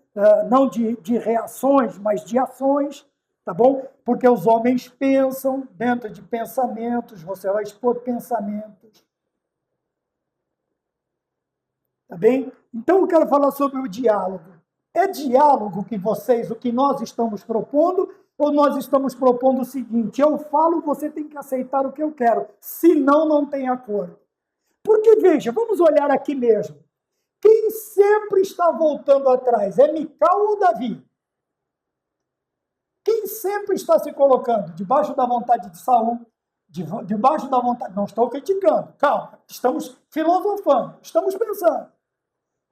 Não de reações, mas de ações, tá bom? Porque os homens pensam dentro de pensamentos, você vai expor pensamentos. Tá bem? Então eu quero falar sobre o diálogo. É diálogo o que nós estamos propondo, ou nós estamos propondo o seguinte: eu falo, você tem que aceitar o que eu quero, senão não tem acordo. Porque, veja, vamos olhar aqui mesmo. Quem sempre está voltando atrás? É Mical ou Davi? Quem sempre está se colocando debaixo da vontade de Saul, debaixo da vontade... Não estou criticando, calma, estamos filosofando, estamos pensando.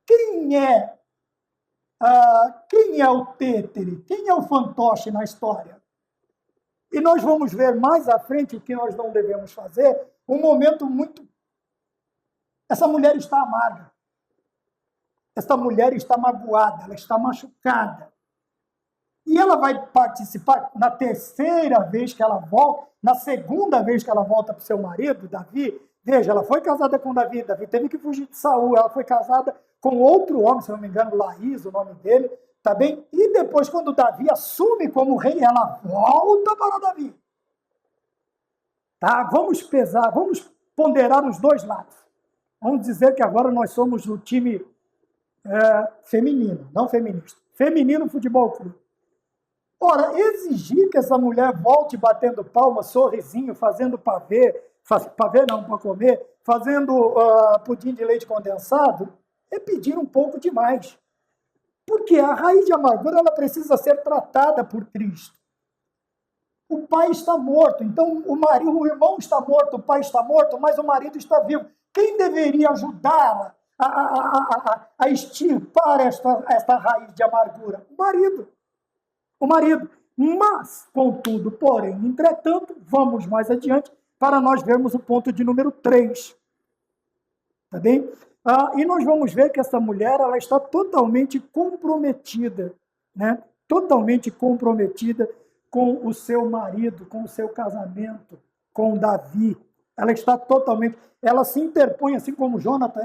Quem é o Tétere? Quem é o fantoche na história? E nós vamos ver mais à frente o que nós não devemos fazer, um momento muito... Essa mulher está amarga. Essa mulher está magoada, ela está machucada. E ela vai participar na terceira vez que ela volta, na segunda vez que ela volta para o seu marido, Davi. Veja, ela foi casada com Davi, Davi teve que fugir de Saul, ela foi casada com outro homem, se não me engano, Laís, o nome dele, tá bem? E depois, quando Davi assume como rei, ela volta para Davi. Tá? Vamos pesar, vamos ponderar os dois lados. Vamos dizer que agora nós somos do time feminino, não feminista. Feminino Futebol Clube. Ora, exigir que essa mulher volte batendo palma, sorrisinho, fazendo pavê não para comer, fazendo pudim de leite condensado, é pedir um pouco demais. Porque a raiz de amargura ela precisa ser tratada por Cristo. O pai está morto, então o irmão está morto, o pai está morto, mas o marido está vivo. Quem deveria ajudá-la a extirpar esta raiz de amargura? O marido. Mas, contudo, porém, entretanto, vamos mais adiante para nós vermos o ponto de número 3. Tá bem? E nós vamos ver que essa mulher ela está totalmente comprometida, né? Totalmente comprometida com o seu marido, com o seu casamento, com Davi. Ela está totalmente... Ela se interpõe, assim como Jonathan,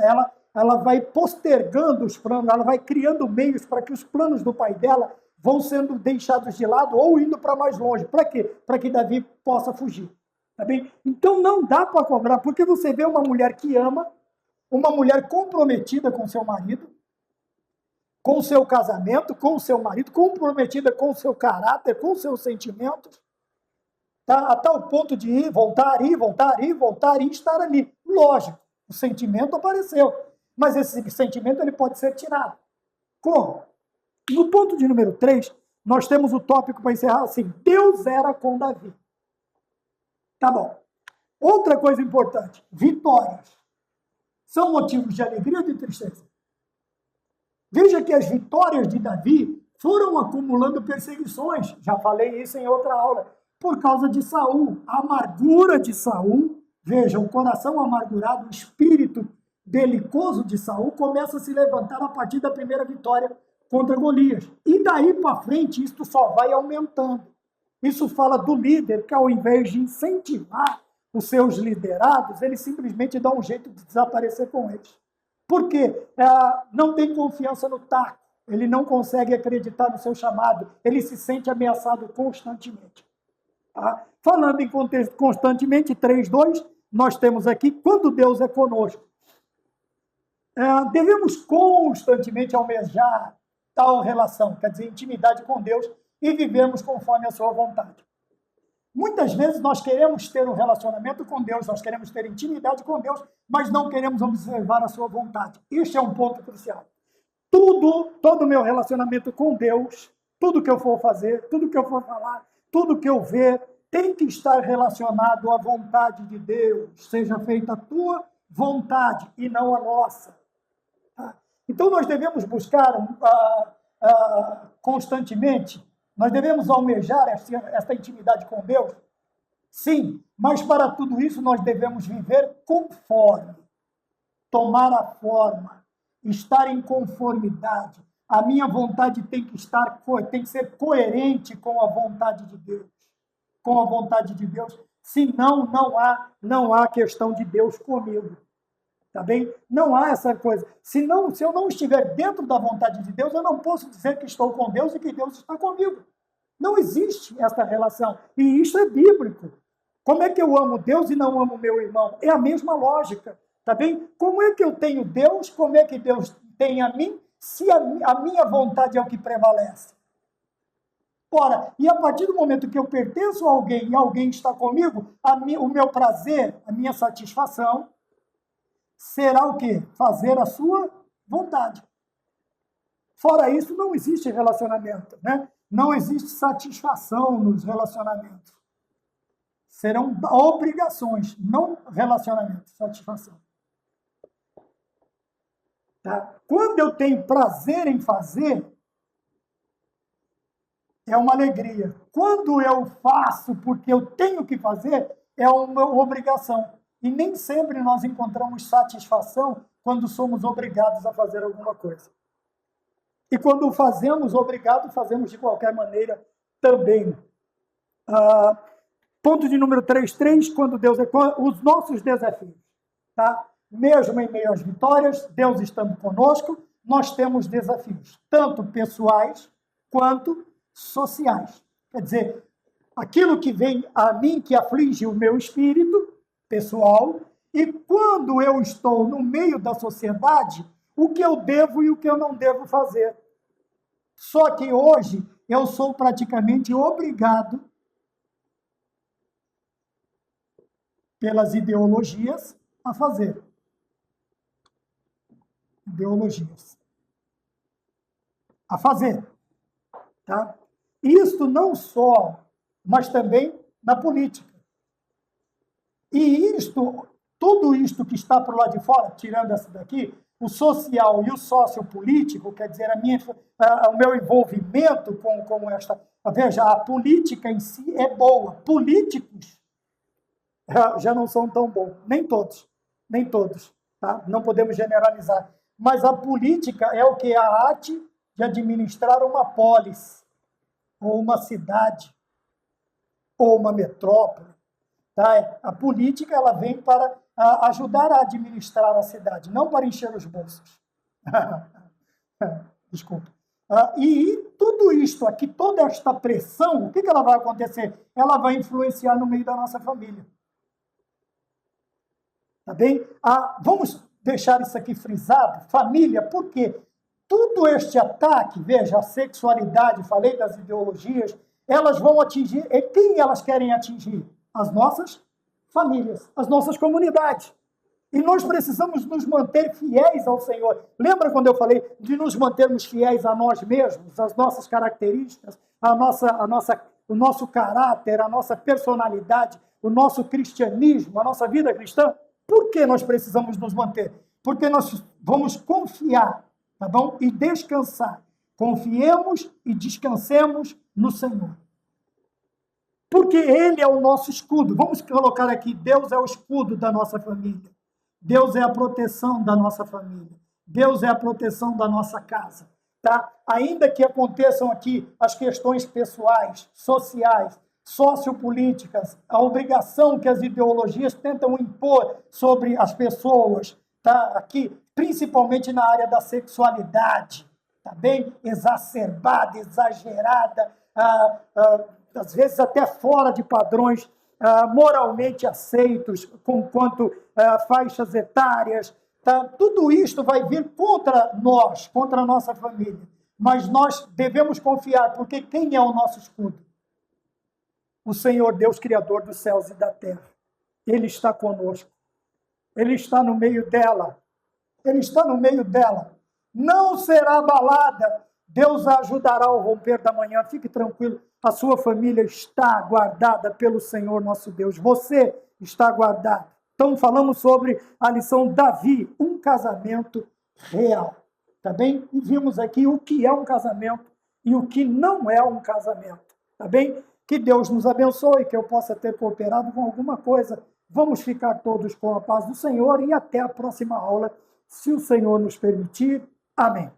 ela vai postergando os planos, ela vai criando meios para que os planos do pai dela vão sendo deixados de lado ou indo para mais longe. Para quê? Para que Davi possa fugir. Tá bem? Então não dá para cobrar, porque você vê uma mulher que ama, uma mulher comprometida com seu marido, com o seu casamento, com o seu marido, comprometida com o seu caráter, com os seus sentimentos, tá? A tal ponto de ir, voltar e estar ali. Lógico, o sentimento apareceu, mas esse sentimento ele pode ser tirado. Como? No ponto de número 3, nós temos o tópico para encerrar assim: Deus era com Davi. Tá bom. Outra coisa importante: vitórias são motivos de alegria ou de tristeza? Veja que as vitórias de Davi foram acumulando perseguições. Já falei isso em outra aula. Por causa de Saul, a amargura de Saul. Veja, o coração amargurado, o espírito belicoso de Saul começa a se levantar a partir da primeira vitória contra Golias. E daí para frente, isto só vai aumentando. Isso fala do líder que, ao invés de incentivar os seus liderados, ele simplesmente dá um jeito de desaparecer com eles. Por quê? Não tem confiança no taco, ele não consegue acreditar no seu chamado, ele se sente ameaçado constantemente. Tá? Falando em contexto constantemente, 3:2, nós temos aqui, quando Deus é conosco, devemos constantemente almejar tal relação, quer dizer, intimidade com Deus, e vivemos conforme a sua vontade. Muitas vezes nós queremos ter um relacionamento com Deus, nós queremos ter intimidade com Deus, mas não queremos observar a sua vontade. Este é um ponto crucial. Todo o meu relacionamento com Deus, tudo que eu for fazer, tudo que eu for falar, tudo que eu ver, tem que estar relacionado à vontade de Deus. Seja feita a tua vontade e não a nossa. Então nós devemos buscar constantemente, nós devemos almejar esta intimidade com Deus? Sim, mas para tudo isso nós devemos viver conforme, tomar a forma, estar em conformidade. A minha vontade tem que ser coerente com a vontade de Deus. Com a vontade de Deus. Senão, não há questão de Deus comigo. Tá bem? Não há essa coisa. Se eu não estiver dentro da vontade de Deus, eu não posso dizer que estou com Deus e que Deus está comigo. Não existe esta relação. E isso é bíblico. Como é que eu amo Deus e não amo meu irmão? É a mesma lógica. Tá bem? Como é que eu tenho Deus? Como é que Deus tem a mim? Se a minha vontade é o que prevalece. Ora, e a partir do momento que eu pertenço a alguém e alguém está comigo, o meu prazer, a minha satisfação, será o quê? Fazer a sua vontade. Fora isso, não existe relacionamento, né? Não existe satisfação nos relacionamentos. Serão obrigações, não relacionamento, satisfação. Tá? Quando eu tenho prazer em fazer, é uma alegria. Quando eu faço porque eu tenho que fazer, é uma obrigação. E nem sempre nós encontramos satisfação quando somos obrigados a fazer alguma coisa. E quando fazemos obrigado, fazemos de qualquer maneira também. Ponto de número 3, quando Deus é os nossos desafios. Tá? Mesmo em meio às vitórias, Deus estando conosco, nós temos desafios, tanto pessoais quanto sociais. Quer dizer, aquilo que vem a mim, que aflige o meu espírito pessoal, e quando eu estou no meio da sociedade, o que eu devo e o que eu não devo fazer. Só que hoje eu sou praticamente obrigado, pelas ideologias, a fazer. Ideologias. A fazer. Tá? Isto não só, mas também na política. E tudo isto que está por lá de fora, tirando essa daqui, o social e o sociopolítico, quer dizer, o meu envolvimento com esta... Veja, a política em si é boa. Políticos já não são tão bons. Nem todos. Tá? Não podemos generalizar. Mas a política é o que? A arte de administrar uma polis, ou uma cidade, ou uma metrópole. Tá? A política ela vem para ajudar a administrar a cidade, não para encher os bolsos. Desculpa. E tudo isto aqui, toda esta pressão, o que ela vai acontecer? Ela vai influenciar no meio da nossa família. Tá bem? Vamos deixar isso aqui frisado, família, porque tudo este ataque, veja, a sexualidade, falei das ideologias, elas vão atingir, e quem elas querem atingir? As nossas famílias, as nossas comunidades. E nós precisamos nos manter fiéis ao Senhor. Lembra quando eu falei de nos mantermos fiéis a nós mesmos, às nossas características, o nosso caráter, a nossa personalidade, o nosso cristianismo, a nossa vida cristã? Por que nós precisamos nos manter? Porque nós vamos confiar, tá bom? E descansar. Confiemos e descansemos no Senhor. Porque Ele é o nosso escudo. Vamos colocar aqui, Deus é o escudo da nossa família. Deus é a proteção da nossa família. Deus é a proteção da nossa casa. Tá? Ainda que aconteçam aqui as questões pessoais, sociais, sociopolíticas, a obrigação que as ideologias tentam impor sobre as pessoas, tá? Aqui, principalmente na área da sexualidade, tá bem? Exacerbada, exagerada, às vezes até fora de padrões moralmente aceitos, quanto faixas etárias, tá? Tudo isto vai vir contra nós, contra a nossa família. Mas nós devemos confiar, porque quem é o nosso escudo? O Senhor Deus, Criador dos céus e da terra. Ele está conosco. Ele está no meio dela. Ele está no meio dela. Não será abalada. Deus a ajudará ao romper da manhã. Fique tranquilo. A sua família está guardada pelo Senhor nosso Deus. Você está guardado. Então, falamos sobre a lição Davi, um casamento real. Tá bem? E vimos aqui o que é um casamento e o que não é um casamento. Tá bem? Que Deus nos abençoe, que eu possa ter cooperado com alguma coisa. Vamos ficar todos com a paz do Senhor e até a próxima aula, se o Senhor nos permitir. Amém.